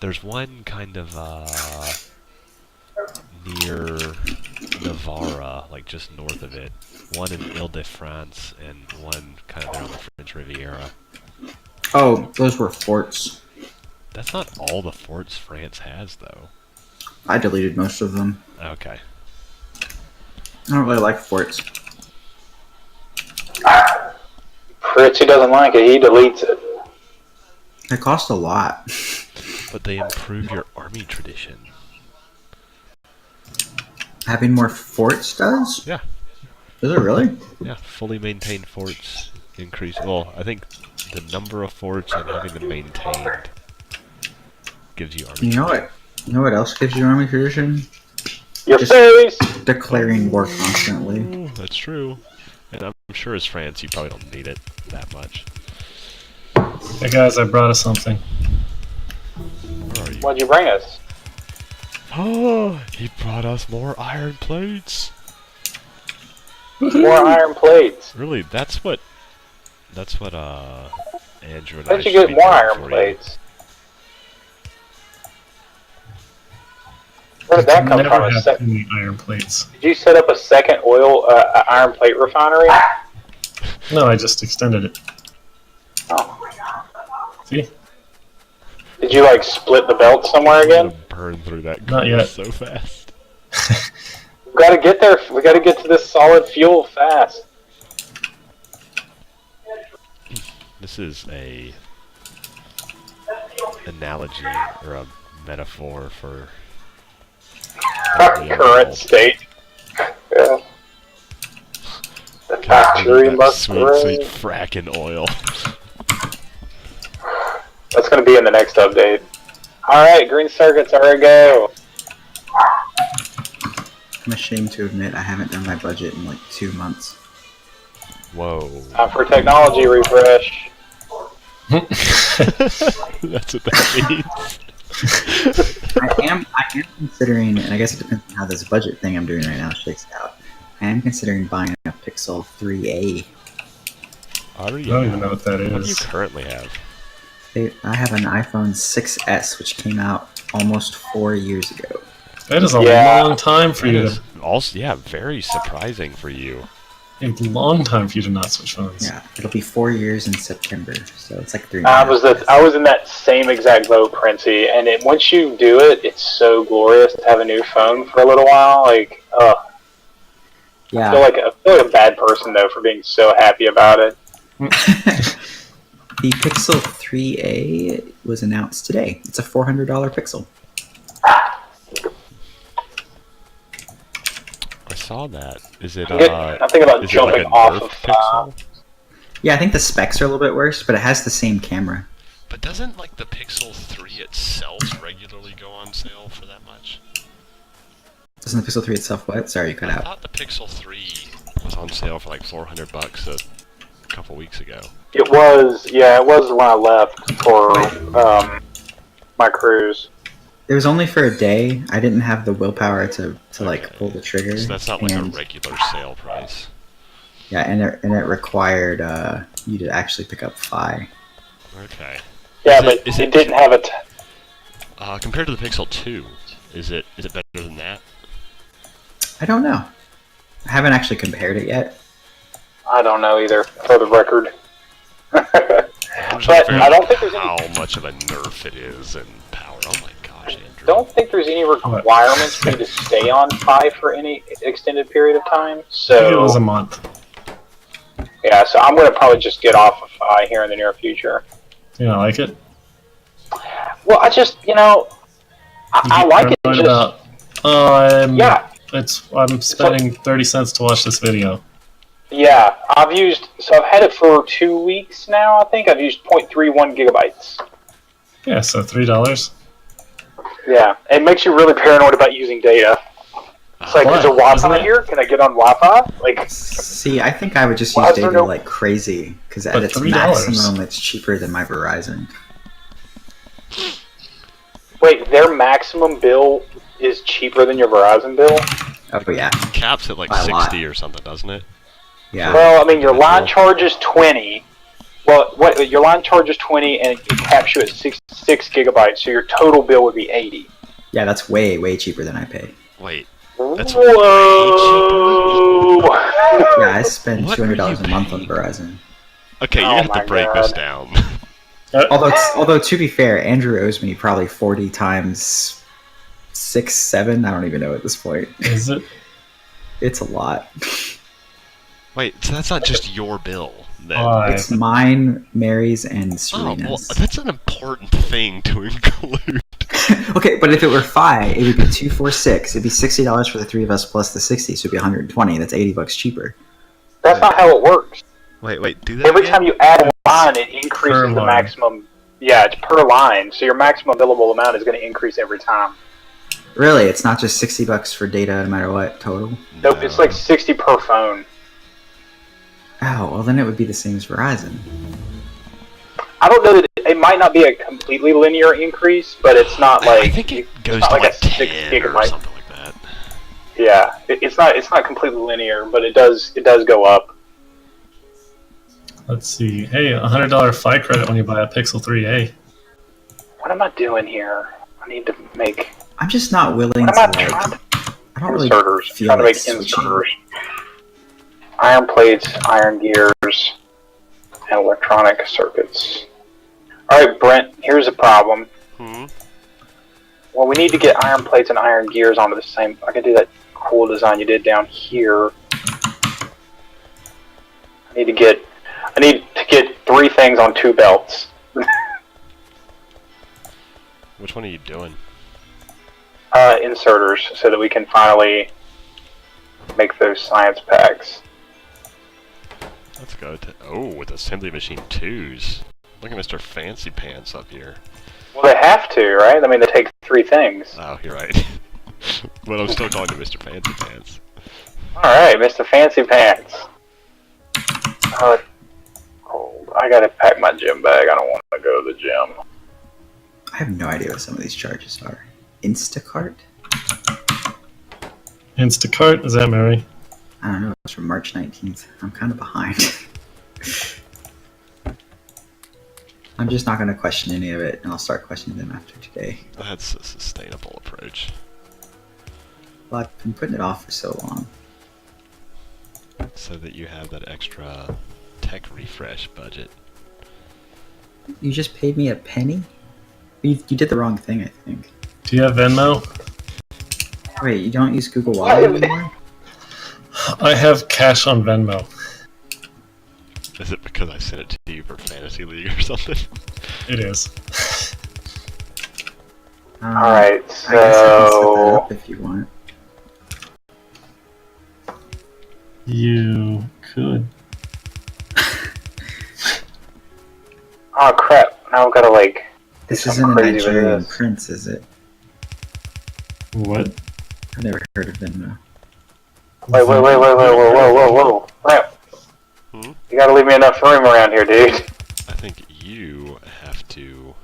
there's one kind of near Navarra, like just north of it. One in Ile-de-France, and one kind of there on the French Riviera. Oh, those were forts. That's not all the forts France has, though. I deleted most of them. Okay. I don't really like forts. Fritz, he doesn't like it. He deletes it. They cost a lot. But they improve your army tradition. Having more forts does? Yeah. Does it really? Yeah, fully maintained forts increase. Well, I think the number of forts and having them maintained gives you army You know tradition. what? You know what else gives you army tradition? Your Just- face! Declaring war constantly. Ooh, that's true. And I'm sure as France, you probably don't need it that much. Hey guys, I brought us something. Where are you? What'd you bring us? Oh, he brought us more iron plates. More iron plates. Really, that's what Andrew and How I did you should get be more doing iron for you. plates? Where did that come Never from? have too many iron plates. Did you set up a second iron plate refinery? No, I just extended it. Oh. See? Did you like split the belt somewhere I'm gonna again? burn through that Not coal yet. so fast. We gotta get there. We gotta get to this solid fuel fast. This is a analogy or a metaphor for Current state. Yeah. The factory that must sweet, grow. sweet fracking oil. That's gonna be in the next update. Alright, green circuits are a go. I'm ashamed to admit I haven't done my budget in like 2 months. Whoa. Time for technology refresh. That's what that means. I am considering, and I guess it depends on how this budget thing I'm doing right now shakes out. I am considering buying a Pixel 3a. I I don't even know what that What do you is. currently have? I have an iPhone 6s, which came out almost 4 years ago. That is a Yeah. long time for That you is to. also, yeah, very surprising for you. A long time for you to not switch phones. Yeah, it'll be 4 years in September, so it's like 3. I was in that same exact boat, Princey, and once you do it, it's so glorious to have a new phone for a little while. Like, I Yeah. feel like a bad person though for being so happy about it. The Pixel 3a was announced today. It's a $400 Pixel. I saw that. Is it I'm thinking about is it like jumping a off Nerf of Pixel? Yeah, I think the specs are a little bit worse, but it has the same camera. But doesn't like the Pixel 3 itself regularly go on sale for that much? Doesn't the Pixel 3 itself what? Sorry, you cut I out. thought the Pixel 3 was on sale for like $400 a couple weeks ago. It was when I left for my cruise. It was only for a day. I didn't have the willpower to like pull the trigger. So that's not like and, a regular sale price. Yeah, and it required you to actually pick up Fi. Okay. Yeah, Is it- but is it it- didn't have a. Compared to the Pixel 2, is it better than that? I don't know. I haven't actually compared it yet. I don't know either, for the record. I'm just But trying to I don't figure think there's out any. how much of a nerf it is in power. Oh my gosh, Andrew. Don't think there's any requirements for you to stay on Fi for any extended period of time. I think it was a So month. yeah, so I'm gonna probably just get off of Fi here in the near future. You don't like it? Well, I just I You like it. paranoid Just about, I'm yeah, spending 30 cents to watch this video. yeah. I've had it for 2 weeks now. I think I've used 0.31 gigabytes. Yeah, so $3. Yeah, it makes you really paranoid about using data. It's like, What? is there Wi-Fi Isn't it? here? Can I get on Wi-Fi? Like, See, I think I would just Why use is there data no- like crazy because at But its $3. maximum, it's cheaper than my Verizon. wait, their maximum bill is cheaper than your Verizon bill? Oh yeah, Caps at like By a lot. 60 or something, doesn't it? yeah. Well, I mean, your Individual. line charge is 20. Well, what your line charge is 20, and it caps you at 6 gigabytes, so your total bill would be 80. Yeah, that's way cheaper than I pay. Wait, that's Whoa! Yeah, I spend What $200 are a you month on paying? Verizon. okay, you Oh have my to break this God. down. Although to be fair, Andrew owes me probably 40 times 6, 7. I don't even know at this point. Is it? It's a lot. Wait, so that's not just your bill, then? It's mine, Mary's, and Oh, Serena's. well, that's an important thing to include. Okay, but if it were Fi, it would be 246. It'd be $60 for the three of us plus the 60, so it'd be 120. That's $80 cheaper. That's not how it works. Wait, do that Every again? time you add a line, it increases Per the line. maximum. Yeah, it's per line, so your maximum billable amount is going to increase every time. Really, it's not just $60 for data no matter what total. Nope, it's like 60 per phone. Oh, well then it would be the same as Verizon. I don't know that it might not be a completely linear increase, but it's not like I think it goes not to like like a 6 10 or gigabyte. something like that. Yeah, it's not completely linear, but it does go up. Let's see. Hey, $100 Fi credit when you buy a Pixel 3a. What am I doing here? I need to make. I'm just not willing What to am I like. trying to? I don't really Inserters. feel Trying to like make switching. inserters. Iron plates, iron gears, and electronic circuits. Alright, Brent, here's a problem. Hmm? Well, we need to get iron plates and iron gears onto the same. I can do that cool design you did down here. I need to get 3 things on 2 belts. Which one are you doing? Inserters, so that we can finally make those science packs. Let's go to... Oh, with Assembly Machine 2s. Look at Mr. Fancy Pants up here. Well, they have to, right? I mean, they take 3 things. Oh, you're right. But I'm still calling him Mr. Fancy Pants. Alright, Mr. Fancy Pants. Oh, it's cold. I gotta pack my gym bag. I don't want to go to the gym. I have no idea what some of these charges are. Instacart? Instacart? Is that Mary? I don't know. It's from March 19th. I'm kind of behind. I'm just not going to question any of it, and I'll start questioning them after today. That's a sustainable approach. Well, I've been putting it off for so long. So that you have that extra tech refresh budget. You just paid me a penny? You did the wrong thing, I think. Do you have Venmo? Wait, you don't use Google Wallet anymore? I have cash on Venmo. Is it because I sent it to you for Fantasy League or something? It is. Alright, I guess I can set that so... up if you want. You could. Oh crap, now I've gotta like... This do isn't something a crazy with Nigerian this. prince, is it? What? I've never heard of Venmo. Wait, whoa. Brent, Hmm? you gotta leave me enough room around here, dude. I think you have to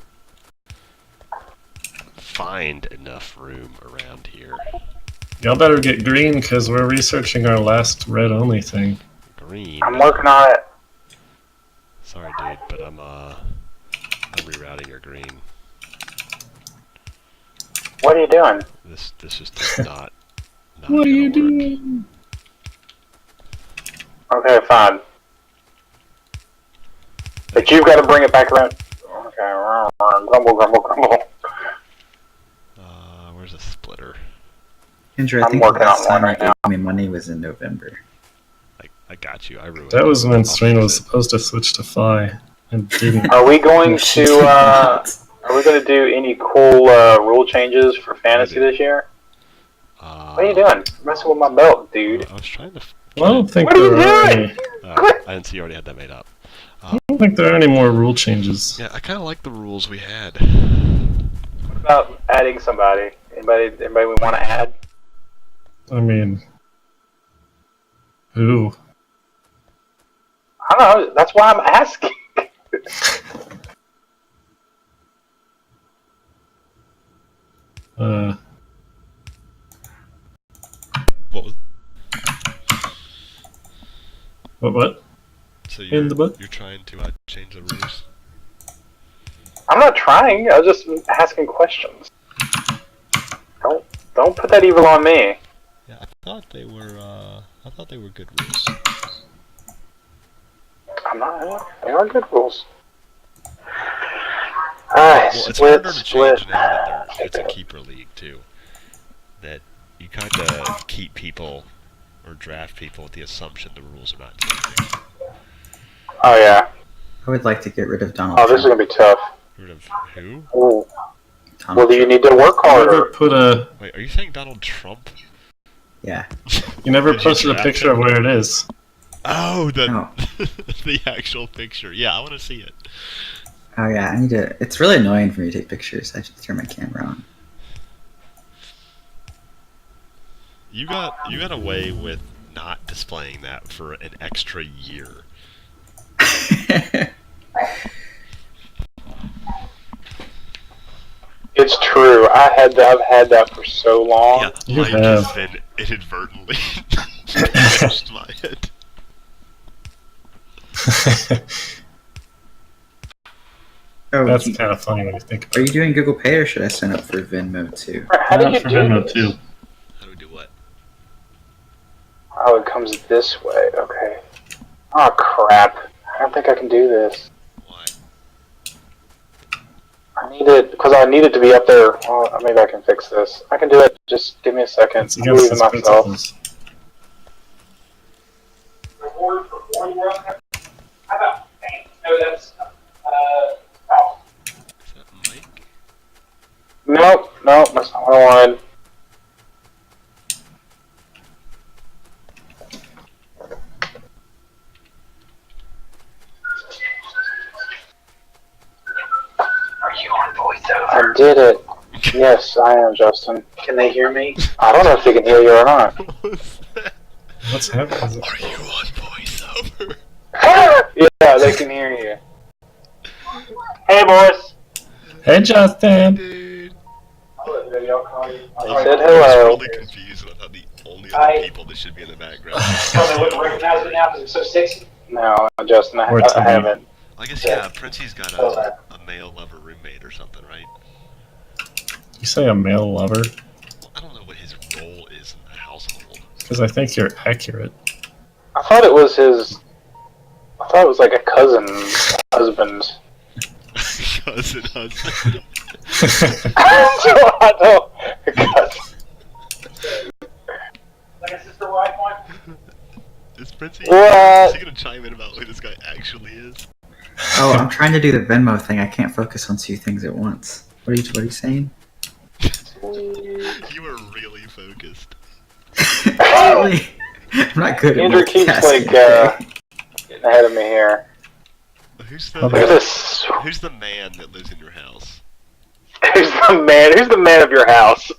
find enough room around here. Y'all better get green because we're researching our last red-only thing. Green. I'm working on it. Sorry, dude, but I'm rerouting your green. What are you doing? This just does not. What are you gonna work. doing? Okay, fine. But you've got to bring it back around. Okay, grumble. Where's the splitter? Andrew, I I'm think the working last on time one you right gave me money was in November. I got you. I ruined That it. was when I'll Serena fix was it. supposed to switch to Fi and didn't. Are we going She to, did not. are we going to do any cool rule changes for fantasy this year? What are you doing? You're messing with my belt, dude. I was trying to. Well, I don't think What are you there are doing? any. I didn't see you already had that made up. I don't think there are any more rule changes. Yeah, I kind of like the rules we had. What about adding somebody? Anybody we want to add? I mean, who? I don't know. That's why I'm asking. What was? What? So In the book? you're trying to change the rules? I'm not trying. I was just asking questions. Don't put that evil on me. Yeah, I thought they were. I thought they were good rules. I'm not. They are good rules. Alright, Well, it's split, harder to split. change now that it's a keeper league too. That you kind of keep people or draft people with the assumption the rules are not changing. Oh yeah. I would like to get rid of Donald Oh, Trump. this is gonna be tough. Rid of who? Ooh. Donald Well, do you Trump. need to work You never harder? put a. Wait, are you saying Donald Trump? Yeah. You never Did you posted a draft picture him? of where it is. Oh, the Oh. the actual picture. Yeah, I want to see it. Oh yeah, I need to. It's really annoying for me to take pictures. I have to turn my camera on. You got away with not displaying that for an extra year. It's true. I've had that for so long. Yeah, You Mike have. has been inadvertently punished by it. Oh, That's kind of funny when you think about are it. you doing Google Pay or should I sign up for Venmo too? How did you for do Venmo this? too. How do we do what? Oh, it comes this way. Okay. Oh crap! I don't think I can do this. Why? I need it because I need it to be up there. Oh, maybe I can fix this. I can do it. Just give me a second. It's I'm against leaving his myself. principles. Is that Mike? Nope, that's not what I wanted. Are you on voiceover? I did it. Yes, I am, Justin. Can they hear me? I don't know if they can hear you or not. What was that? What's happening? Are you on voiceover? Yeah, they can hear you. Hey, boys. Hey, Justin! Dude. They I said was hello. really confused and I thought the only Hi. other people that should be in the background. Oh, they wouldn't recognize me now because it's so sexy. No, Justin, I Or TV. haven't. I guess, yeah, Princey's got a male lover roommate or something, right? You say a male lover? Well, I don't know what his role is in the household. Because I think you're accurate. I thought it was his. I thought it was like a cousin husband. Cousin husband. I know. A cousin. Like a sister wife one? Is Princey What? is he gonna chime in about who this guy actually is? Oh, I'm trying to do the Venmo thing. I can't focus on two things at once. What are you saying? You are really focused. Really? I'm not good at Andrew keeps multitasking, like okay? getting ahead of me here. Who's Look at the this. who's the man that lives in your house? Who's the man? Who's the man of your house?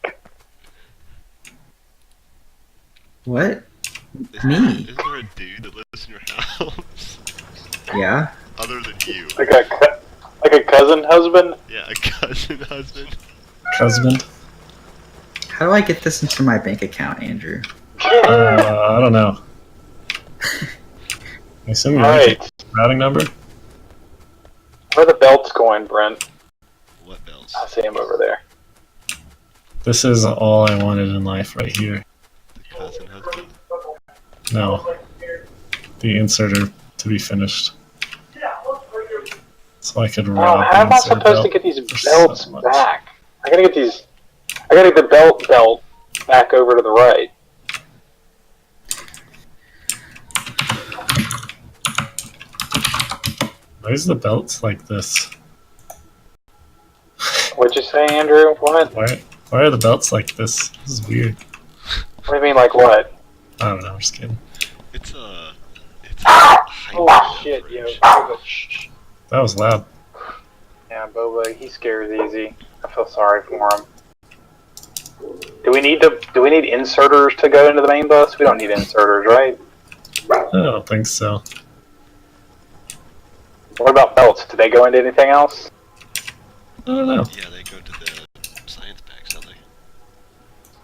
What? Is Me? Is there a dude that lives in your house Yeah? other than you? Like a cousin husband? Yeah, a cousin husband. Husband? How do I get this into my bank account, Andrew? I don't know. I assume you're Alright. routing number? Where are the belts going, Brent? What bells? I see him over there. This is all I wanted in life right here. The cousin husband. No. The inserter to be finished. So I could Oh, route how am the I insert supposed to belt get these for belts so much. back? I gotta get the belt back over to the right. Why is the belt like this? What'd you say, Andrew? What? Why are the belts like this? This is weird. What do you mean, like what? I don't know, I'm just kidding. It's a Oh hyper shit, yo. average. Boba, shh. That was loud. Yeah, Boba, he scares easy. I feel sorry for him. Do we need inserters to go into the main bus? We don't need inserters, right? I don't think so. What about belts? Do they go into anything else? I don't know. Yeah, they go to the science packs, don't they?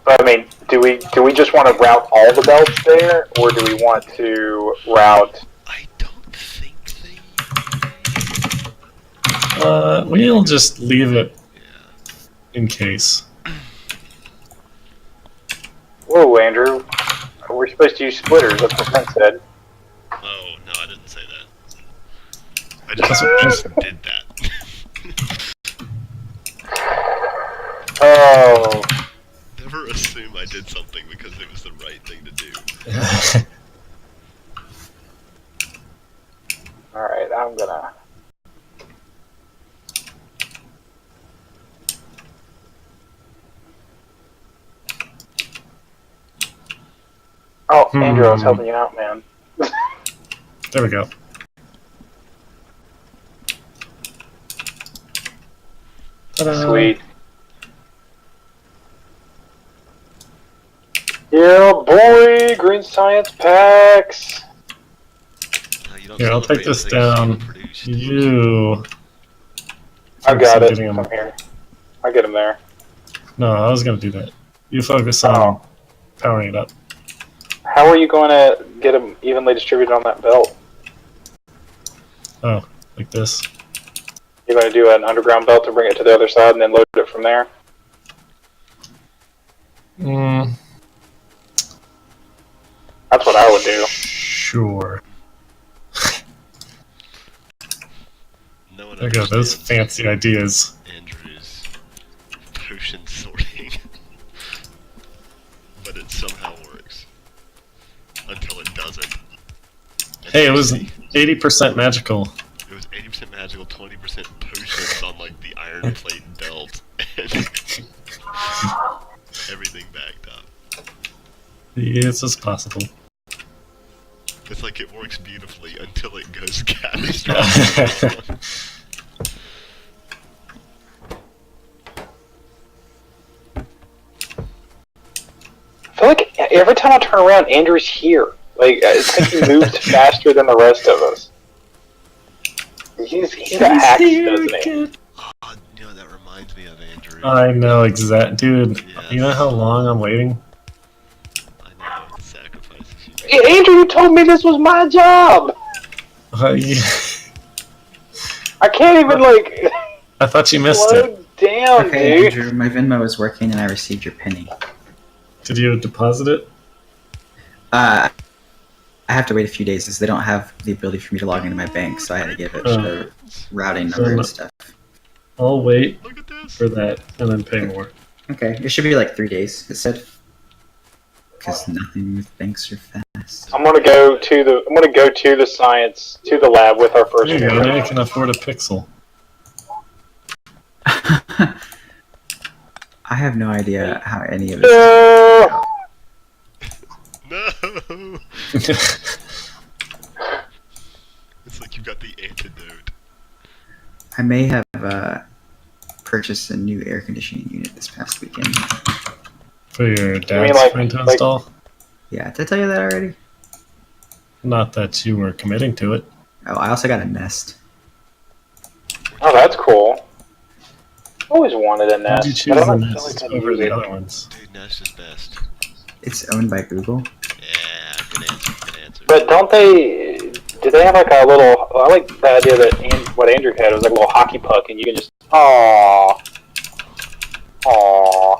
But I mean, do we just want to route all the belts there, or do we want to route? I don't think they. We'll just leave it Yeah. in case. Whoa, Andrew, we're supposed to use splitters. That's what Brent said. Oh no, I didn't say that. I That's just what- did that. Oh, Never assume I did something because it was the right thing to do. all right. I'm gonna. Oh, Andrew, I was helping you out, man. There we go. Ta-da. Sweet. Yeah, boy, green science packs. No, you don't Here, I'll take celebrate this things down. produced. You. I got on it getting 'em. from here. I get him there. No, I was gonna do that. You focus on Oh. powering it up. How are you going to get them evenly distributed on that belt? Oh, like this. You're going to do an underground belt to bring it to the other side and then load it from there? Mm, That's what I would do. sure. No one There you go. Those understands fancy ideas. Andrew's potion sorting. But it somehow works. Until it doesn't. And Hey, it was seriously, 80% magical. It was 80% magical, 20% potions on like the iron plate belt, and everything backed up. Yes, it's possible. It's like it works beautifully until it goes catastrophic. I feel like every time I turn around, Andrew's here. Like, it's like he moves faster than the rest of us. He's got hacks, doesn't he? Oh, you know, that reminds me of Andrew. I know exact, dude. Yes. You know how long I'm waiting? I know the sacrifices you make. Yeah, Andrew, you told me this was my job! Yeah. I can't even, like, I thought you missed it. slow down, Okay, dude. Andrew, my Venmo is working and I received your penny. Did you deposit it? I have to wait a few days because they don't have the ability for me to log into my bank, so I had to give it the routing number and stuff. I'll wait Look at this. for that and then pay more. Okay, it should be like 3 days, it said. Because nothing with banks are fast. I'm gonna go to the lab with our first There you go. Now you unit. can afford a pixel. I have no idea how any of this. No! No! It's like you got the antidote. I may have purchased a new air conditioning unit this past weekend. For your dad's like- friend to like- install? Yeah, did I tell you that already? Not that you were committing to it. Oh, I also got a Nest. Oh, that's cool. Always wanted a Why Nest. did you choose but I the don't feel Nest like I'd over use the it. other ones? Dude, Nest is best. It's owned by Google. Yeah, good answer, good answer. But don't they? Do they have like a little? I like the idea that what Andrew had was like a little hockey puck, and you can just aww.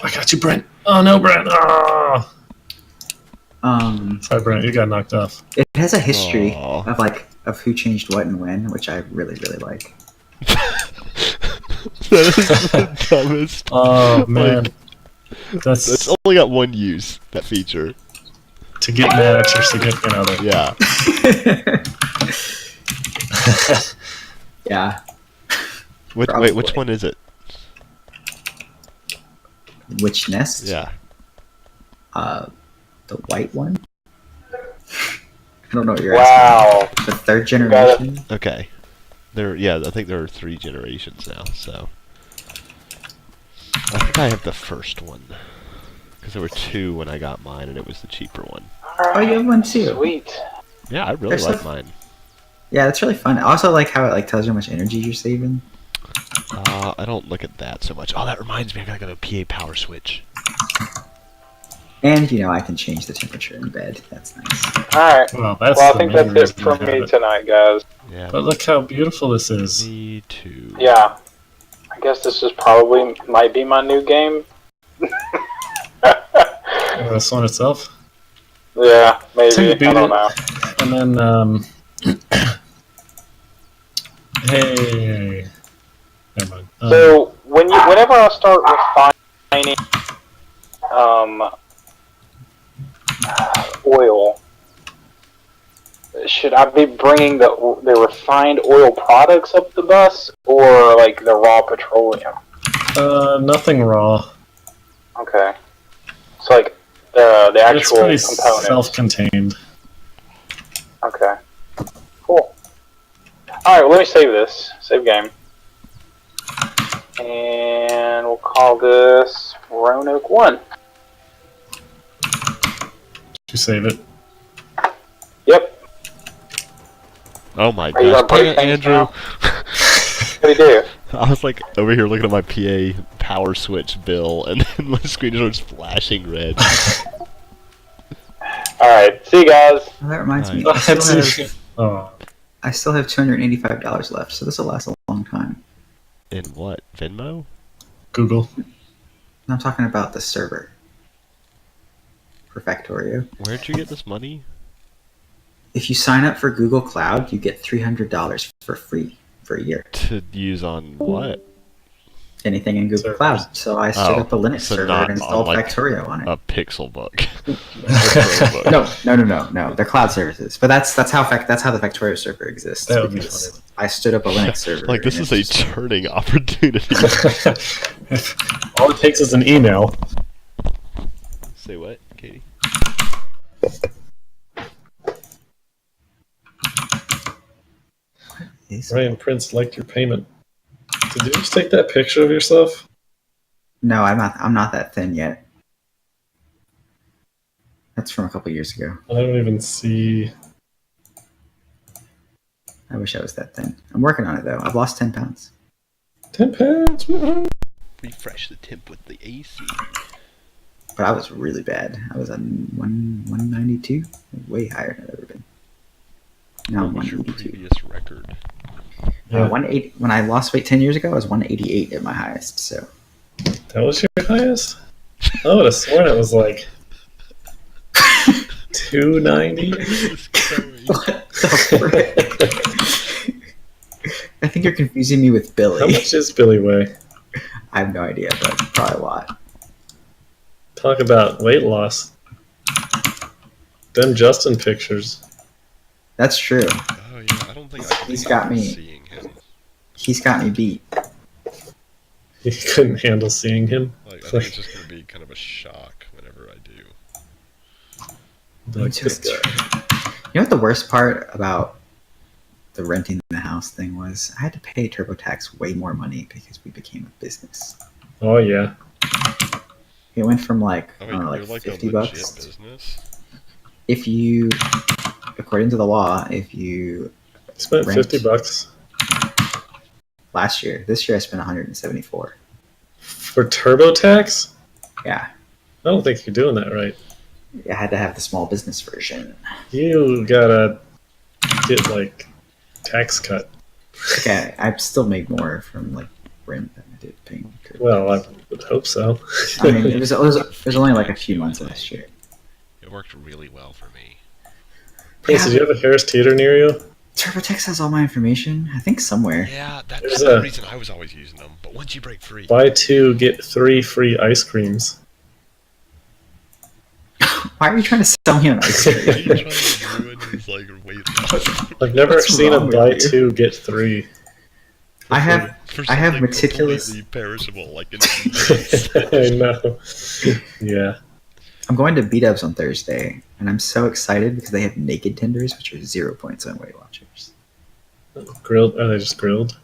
I got you, Brent. Oh no, Brent. Oh. Sorry, Brent. You got knocked off. It has a history Aw. of who changed what and when, which I really, really like. That is the dumbest. Oh man, It's that's only got one use, that feature. to get mad at your significant other. Yeah. Yeah. Wait, Probably. which one is it? Which Nest? Yeah. The white one? I don't know what you're asking. Wow. The third got it. generation? Okay. I think there are 3 generations now, so. I think I have the first one. Because there were two when I got mine, and it was the cheaper one. Oh, you have one too. Sweet. Yeah, I really There's like some- mine. Yeah, it's really fun. I also like how it like tells you how much energy you're saving. I don't look at that so much. Oh, that reminds me, I gotta get a PA power switch. And, I can change the temperature in bed. That's nice. Alright. Well, that's Well, I the think main that's it reason from to have me it. tonight, guys. Yeah. But look how beautiful this is. Me too. Yeah. I guess this is probably might be my new game. This one itself. Yeah, maybe. Till you I beat don't it. know. And then, hey. Never mind. So whenever I start refining oil, should I be bringing the refined oil products up the bus, or like the raw petroleum? nothing raw. Okay, so like the It's actual pretty components. self-contained. Okay, cool. All right, well, let me save this. Save game. And we'll call this Roanoke 1. Did you save it? Yep. Oh my Are you gosh, gonna dang break it, things Andrew! now? What do you do? I was like over here looking at my PA power switch bill, and then my screen starts flashing red. Alright, see you guys. Well, that reminds me. Oh, I still have $285 left, so this will last a long time. In what? Venmo? Google. I'm talking about the server for Factorio. Where'd you get this money? If you sign up for Google Cloud, you get $300 for free for a year. To use on what? Anything in Google Servers. Cloud. So I stood Oh, up a Linux so server not and installed on, like, Factorio on it. A Pixel book. A Chromebook. No. They're cloud services. But that's how the Factorio server exists. That would be because funny. I stood up a Linux server. Like, this and is a it's just- turning opportunity. All it takes is an email. Say what, Katie? Ryan Prince liked your payment. Did you just take that picture of yourself? No, I'm not that thin yet. That's from a couple years ago. I don't even see. I wish I was that thin. I'm working on it though. I've lost 10 pounds. 10 pounds? Woohoo. Refresh the temp with the AC. But I was really bad. I was on 192, way higher than I've ever been. Now I'm What was your 182. previous record? Yeah. 180. When I lost weight 10 years ago, I was 188 at my highest. So That was your highest? I would have sworn it was like 290. what the frick? I think you're confusing me with How Billy. much is Billy weigh? I have no idea, but probably a lot. Talk about weight loss. Them Justin pictures. That's true. Oh yeah, I don't think I He's got me. seeing him. He's got me beat. You couldn't handle seeing him. Like, I think it's just gonna be kind of a shock whenever I do. Like, too. this guy. You know what the worst part about the renting the house thing was? I had to pay TurboTax way more money because we became a business. Oh yeah. It went from like, Oh I wait, don't know, you're like like 50 a legit bucks. business? If you, according to the law, if you Spent Rent. $50 last year, this year I spent 174. for TurboTax. Yeah, I don't think you're doing that right. I had to have the small business version. You gotta get like tax cut. Okay, I've still made more from like rent than I did paying. Well, I would hope so. I mean, it was only like a few months last year. It worked really well for me. Prince, did you have a Harris Teeter near you? TurboTax has all my information. I think somewhere. Yeah, that's There's the a- reason I was always using them. But once you break free, Buy 2, get 3 free ice creams. Why are you trying to sell me an ice are cream? you trying to ruin his like weight loss? I've never What's seen a wrong with buy you? 2, get 3. I have For I have something meticulous. completely perishable, like in I know. Yeah. I'm going to B-Dubs on Thursday, and I'm so excited because they have naked tenders, which are 0 points on Weight Watchers. Grilled? Are they just grilled?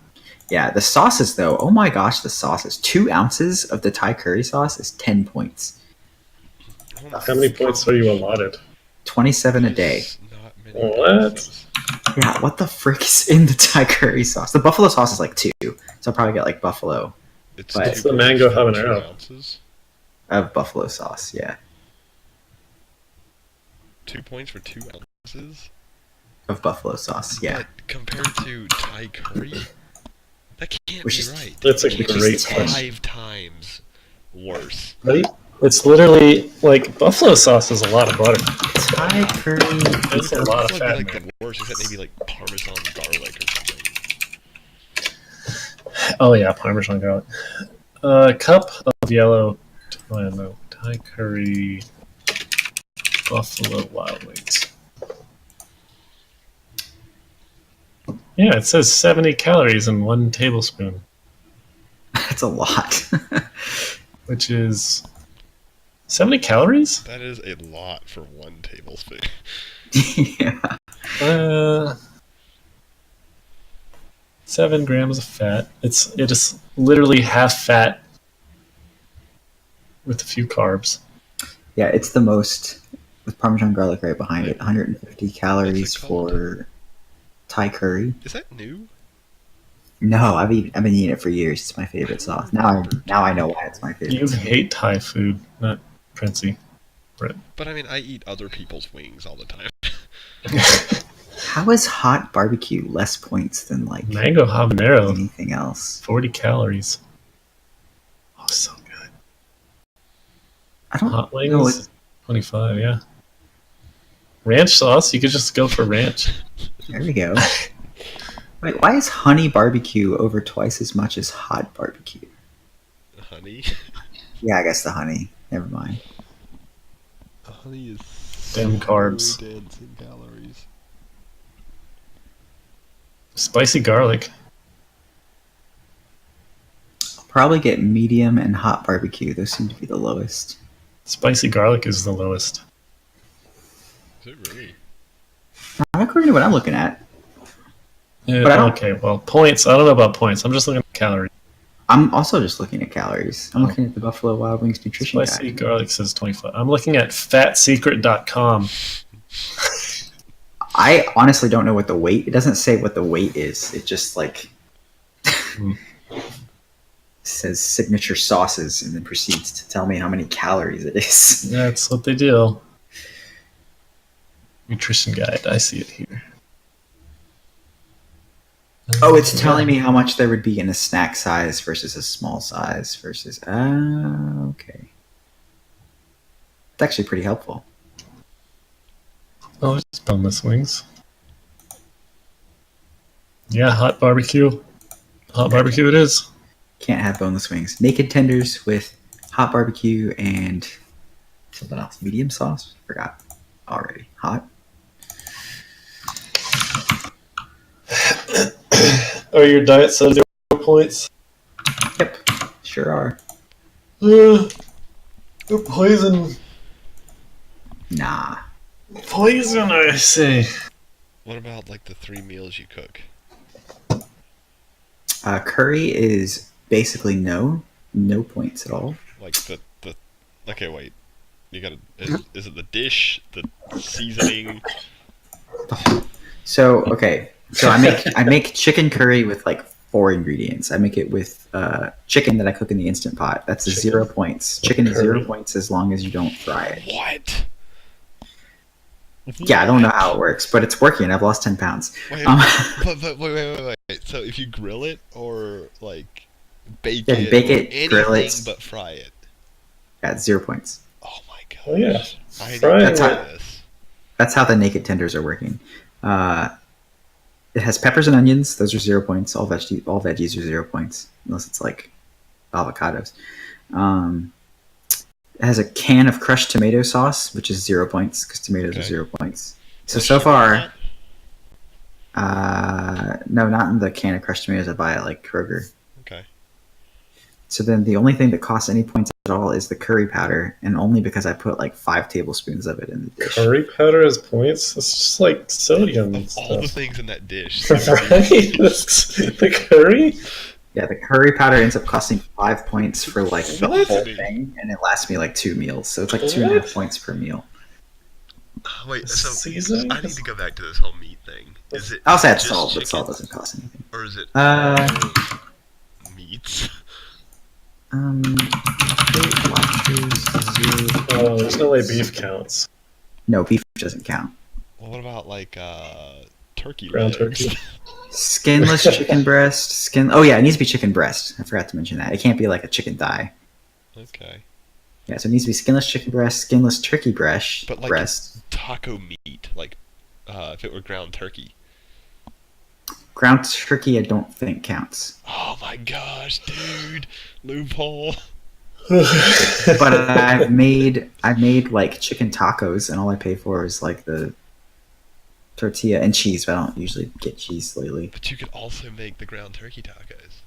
Yeah, the sauces though. Oh my gosh, the sauces. 2 ounces of the Thai curry sauce is 10 points. How many points are you allotted? 27 a day. Not many What? ounces. Yeah, what the frick is in the Thai curry sauce? The buffalo sauce is like 2, so I'll probably get like buffalo It's But- What's the mango habanero? 2 ounces. of buffalo sauce. Yeah, 2 points for 2 ounces. of buffalo sauce. Yeah, But compared to Thai curry, that can't Which be is- right. That's a It can't be great question. 5 times worse. Right? It's literally like buffalo sauce is a lot of butter. Thai curry. It's a lot of That fat. would be like Man. the worst, except maybe like Parmesan garlic or something. Oh yeah, Parmesan garlic. A cup of yellow. Oh, no, Thai curry. Buffalo Wild Wings. Yeah, it says 70 calories in 1 tablespoon, That's a lot. which is 70 calories. That is a lot for 1 tablespoon. Yeah. 7 grams of fat. It is literally half fat with a few carbs. Yeah, it's the most with Parmesan garlic right behind it. 150 calories What's it called? for Thai curry. Is that new? No, I've been eating it for years. It's my favorite sauce. Now I know why it's my favorite. You sauce. hate Thai food, not Princey. But I mean, I eat other people's wings all the time. How is hot barbecue less points than like Mango habanero, anything else? 40 calories. Oh, so good. I don't Hot know. wings, 25, yeah. Ranch sauce, you could just go for ranch. There we go. Wait, why is honey barbecue over twice as much as hot barbecue? Honey? Yeah, I guess the honey. Never mind. Honey is Damn carbs. dense in calories. Spicy garlic. I'll probably get medium and hot barbecue. Those seem to be the lowest. Spicy garlic is the lowest. Is it really? Not according to what I'm looking at. Yeah, But I don't- okay, well, points. I don't know about points. I'm just looking at calories. I'm also just looking at calories. I'm Oh. looking at the Buffalo Wild Wings nutrition Spicy guide. garlic says 25. I'm looking at fatsecret.com. I honestly don't know what the weight. It doesn't say what the weight is. It just like says signature sauces and then proceeds to tell me how many calories it is. That's what they do. Nutrition guide. I see it here. Oh, it's telling me how much there would be in a snack size versus a small size versus. Okay. It's actually pretty helpful. Oh, it's boneless wings. Yeah, hot barbecue. Hot barbecue it is. Can't have boneless wings. Naked tenders with hot barbecue and something else. Medium sauce? Forgot already. Hot? Are your diet so 0 points? Yep. Sure are. Poison. Nah. Poison, I say. What about like the 3 meals you cook? Curry is basically no points at all. Like the okay, wait. You gotta is it the dish, the seasoning? So okay, so I make chicken curry with like 4 ingredients. I make it with chicken that I cook in the Instant Pot. That's Chicken. 0 points. Chicken is Curry. 0 points as long as you don't fry it. What? Yeah, I don't know how it works, but it's working. I've lost 10 pounds. Wait, Um, but wait. So if you grill it or like bake Yeah, it, bake or it, anything grill it. but fry it. Yeah, it's 0 points. Oh my god. Oh, yeah. I need Frying to try it. this. That's how the naked tenders are working. It has peppers and onions. Those are 0 points. All veggies are 0 points, unless it's like avocados. It has a can of crushed tomato sauce, which is 0 points because tomatoes are Okay. 0 points. So What's so sugar in far, that? no, not in the can of crushed tomatoes I buy at like Kroger. Okay. So then the only thing that costs any points at all is the curry powder, and only because I put like 5 tablespoons of it in the dish. Curry powder has points? It's just like sodium and Of all the stuff. things in that dish, Right? The curry? Yeah, the curry powder ends up costing 5 points for like the What? whole thing, and it lasts me like 2 meals. So it's like 2.5 points per meal. Wait, so Seasoning? I need to go back to this whole meat thing. Is it? I'll add just salt, but chicken, salt doesn't cost anything. or is it meats? Weight Watchers 0. Oh, there's no way beef counts. No, beef doesn't count. Well, what about like turkey Ground legs? turkey. Skinless chicken breast. Oh yeah, it needs to be chicken breast. I forgot to mention that. It can't be like a chicken thigh. Okay. Yeah, so it needs to be skinless chicken breast, skinless turkey breast. But like breast. taco meat, like if it were ground turkey. Ground turkey, I don't think counts. Oh my gosh, dude! Loophole. But I've made like chicken tacos, and all I pay for is like the tortilla and cheese. But I don't usually get cheese lately. But you could also make the ground turkey tacos.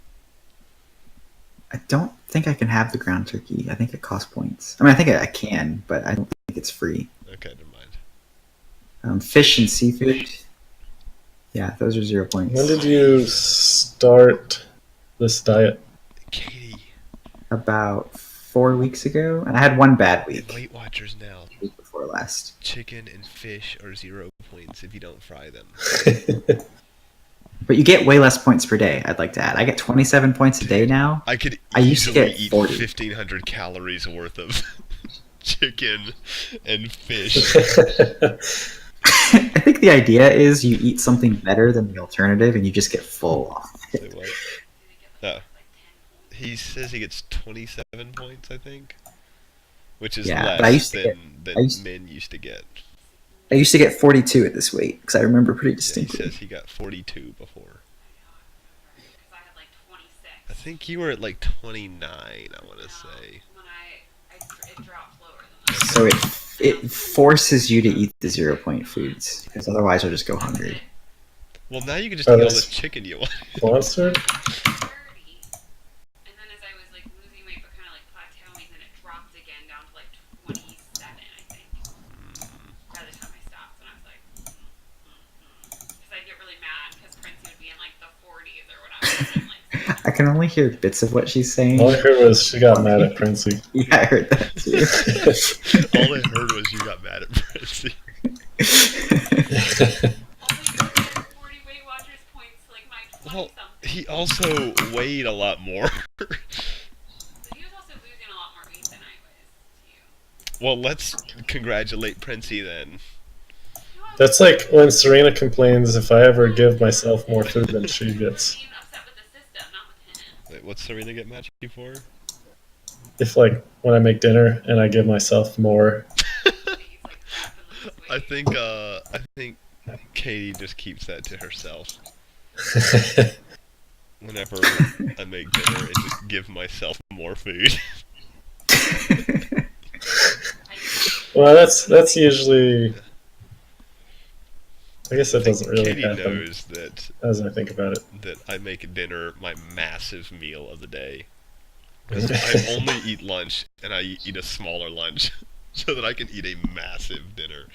I don't think I can have the ground turkey. I think it costs points. I mean, I think I can, but I don't think it's free. Okay, never mind. Fish and seafood. Yeah, those are 0 points. When did you start this diet? Katie, About 4 weeks ago, and I had one bad in week. Weight Watchers now, Week before last. chicken and fish are 0 points if you don't fry them. But you get way less points per day. I'd like to add. I get 27 points a day now. I could I used to easily get eat 40. 1,500 calories worth of chicken and fish. I think the idea is you eat something better than the alternative, and you just get full off. Say what? Oh. He says he gets 27 points, I think. Which is Yeah, but I less used to than men used to get. I used to get 42 at this weight because I remember pretty Yeah, he distinctly. says he got 42 before. I think you were at like 29, I want to say. So it forces you to eat the 0 point foods because otherwise you'll just go hungry. Well, now you can just Oh, eat all the that's- chicken you want. Monster? I can only hear bits of what she's saying. All I heard was she got mad at Princey. Yeah, I heard that too. All I heard was you got mad at Princey. Well, he also weighed a lot more. Well, let's congratulate Princey then. That's like when Serena complains if I ever give myself more food than she gets. Wait, what's Serena get mad at you for? If like when I make dinner and I give myself more. I think Katie just keeps that to herself. Whenever I make dinner and just give myself more food. Well, that's usually. I guess that doesn't really Katie happen knows that as I think about it. I make dinner my massive meal of the day. 'Cause I only eat lunch, and I eat a smaller lunch, so that I can eat a massive dinner.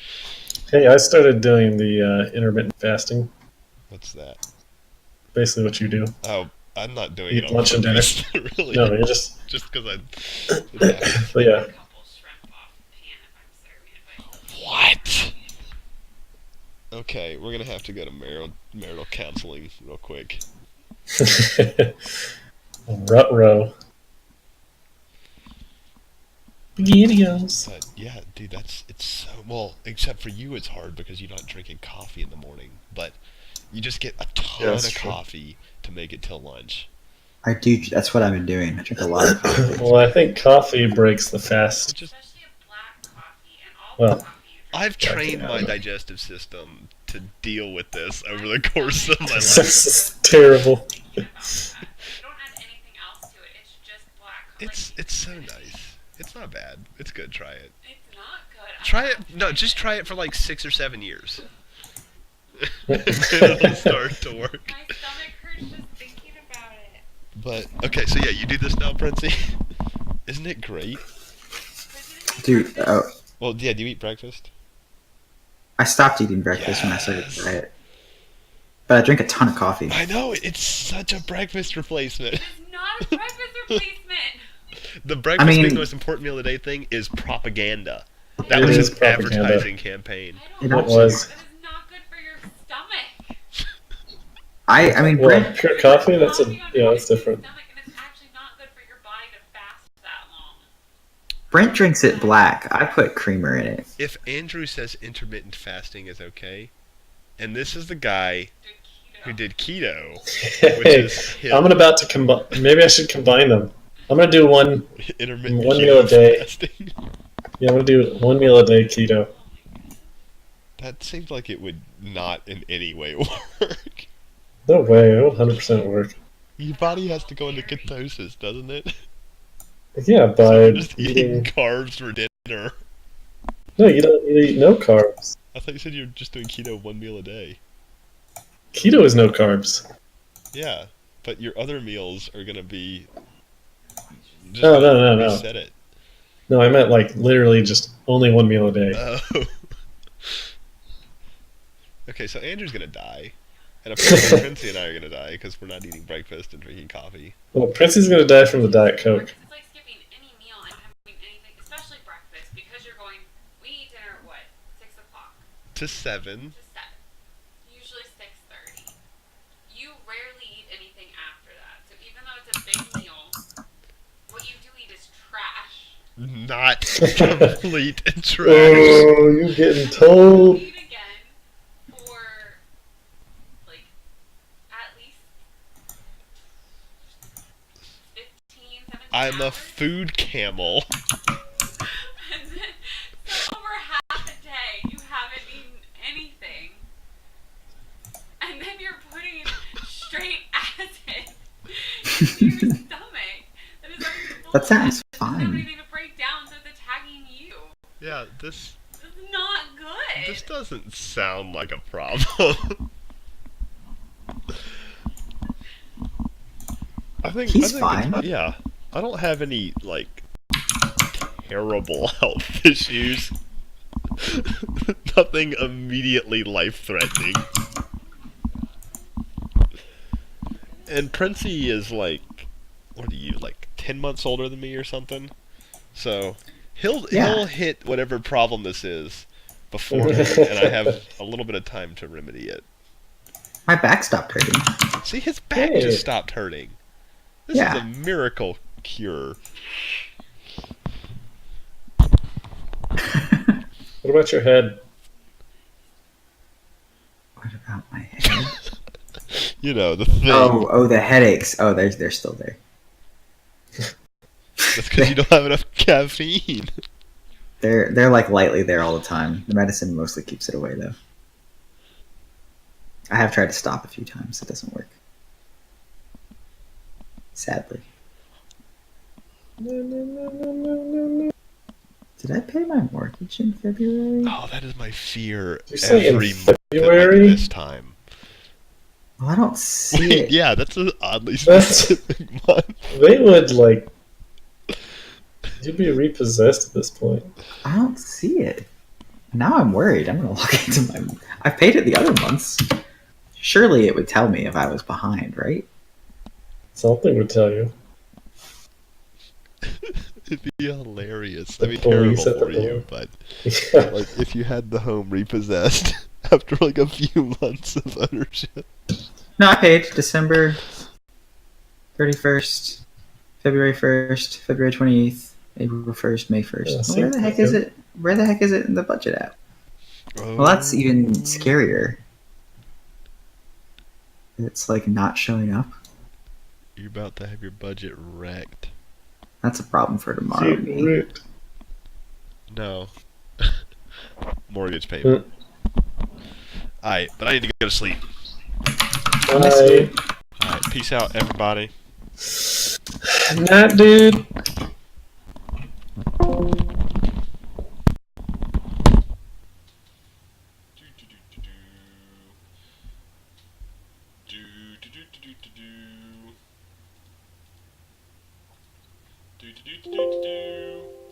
Hey, I started doing the intermittent fasting. What's that? Basically, what you do. Oh, I'm not doing Eat it on lunch and dinner. purpose, really. No, you're just. Just because But yeah. What? Okay, we're gonna have to go to marital counseling real quick. Rut-row. Spaghettios. But yeah, dude, it's so well. Except for you, it's hard because you're not drinking coffee in the morning. But you just get a ton that's of true. coffee to make it till lunch. I do. That's what I've been doing. I drink a lot of coffee. Well, I think coffee breaks the fast. Just Well, I've trained my digestive system to deal with this over the course of my this life. is terrible. It's so nice. It's not bad. It's good. Try it. Try it. No, just try it for like 6 or 7 years. It'll start to work. My stomach hurts just thinking about it. But okay, so yeah, you do this now, Princey. Isn't it great? Dude, Well, yeah. Do you eat breakfast? I stopped eating breakfast when I started the diet. But I drink a ton of coffee. I know, it's such a breakfast replacement. It's not a breakfast replacement. The breakfast mean- being the most important meal of the day thing is propaganda. That It was is his propaganda. advertising campaign. I don't It know. was. That is not good for your stomach. I mean, Well, Brent, pure coffee. That's Coffee that's underneath your different. stomach, and it's actually not good for your body to fast that long. Brent drinks it black. I put creamer in it. If Andrew says intermittent fasting is okay, and this is the guy Good who keto. did keto, which Hey, is him. I'm about to combine. Maybe I should combine them. I'm gonna do one. Intermittent one keto meal a day. fasting. Yeah, I'm gonna do 1 meal a day keto. That seems like it would not in any way work. No way. It will 100% work. Your body has to go into ketosis, doesn't it? Yeah, So by you're just eating eating. carbs for dinner. No, you don't eat no carbs. I thought you said you were just doing keto 1 meal a day. Keto is no carbs. Yeah, but your other meals are gonna be. Just No, no, no. reset it. No, I meant like literally just only 1 meal a day. Oh. Okay, so Andrew's gonna die, and apparently Princey and I are gonna die because we're not eating breakfast and drinking coffee. Well, Princey's gonna die from the Diet Coke. It's like skipping any meal and having anything, especially breakfast, because you're going. We eat dinner at what? 6 o'clock To 7. to 7. Usually 6:30. You rarely eat anything after that. So even though it's a big meal, what you do eat is trash. Not complete trash. Oh, you're getting told. You eat again for like at least 15, 17 I'm a hours. food camel. And then, so over half a day, you haven't eaten anything. And then you're putting straight acid into your stomach. That is already full. That sounds There's not fine. anything to break down, so it's attacking you. Yeah, this This is not good. doesn't sound like a problem. He's fine. Yeah, I don't have any like terrible health issues. Nothing immediately life-threatening. And Princey is like, what are you, like 10 months older than me or something? So he'll hit whatever problem this is before me, and I have a little bit of time to remedy it. My back stopped hurting. See, his back Hey. just stopped hurting. This Yeah. is a miracle cure. What about your head? What about my head? You know, the thing. Oh, the headaches. Oh, they're still there. That's because you don't have enough caffeine. They're like lightly there all the time. The medicine mostly keeps it away though. I have tried to stop a few times. It doesn't work. Sadly. Did I pay my mortgage in February? Oh, that is my fear You say in every month at like February? this time. Well, I don't see Wait, it. yeah, that's an oddly That's- specific month. They would like. You'd be repossessed at this point. I don't see it. Now I'm worried. I'm gonna log into my. I paid it the other months. Surely it would tell me if I was behind, right? Something would tell you. It'd be hilarious. I mean, police terrible at the for you, door. but Yeah. like if you had the home repossessed after like a few months of ownership. No, I paid December 31st, February 1st, February 28th, April 1st, May 1st. Yeah, Well, where the heck is it? Where the heck is it in the budget app? Well, that's even scarier. It's like not showing up. You're about to have your budget wrecked. That's a problem for tomorrow. Get Me. ripped. No. Mortgage payment. Alright, but I need to go to sleep. Bye. Alright, peace out, everybody. Night, dude. Do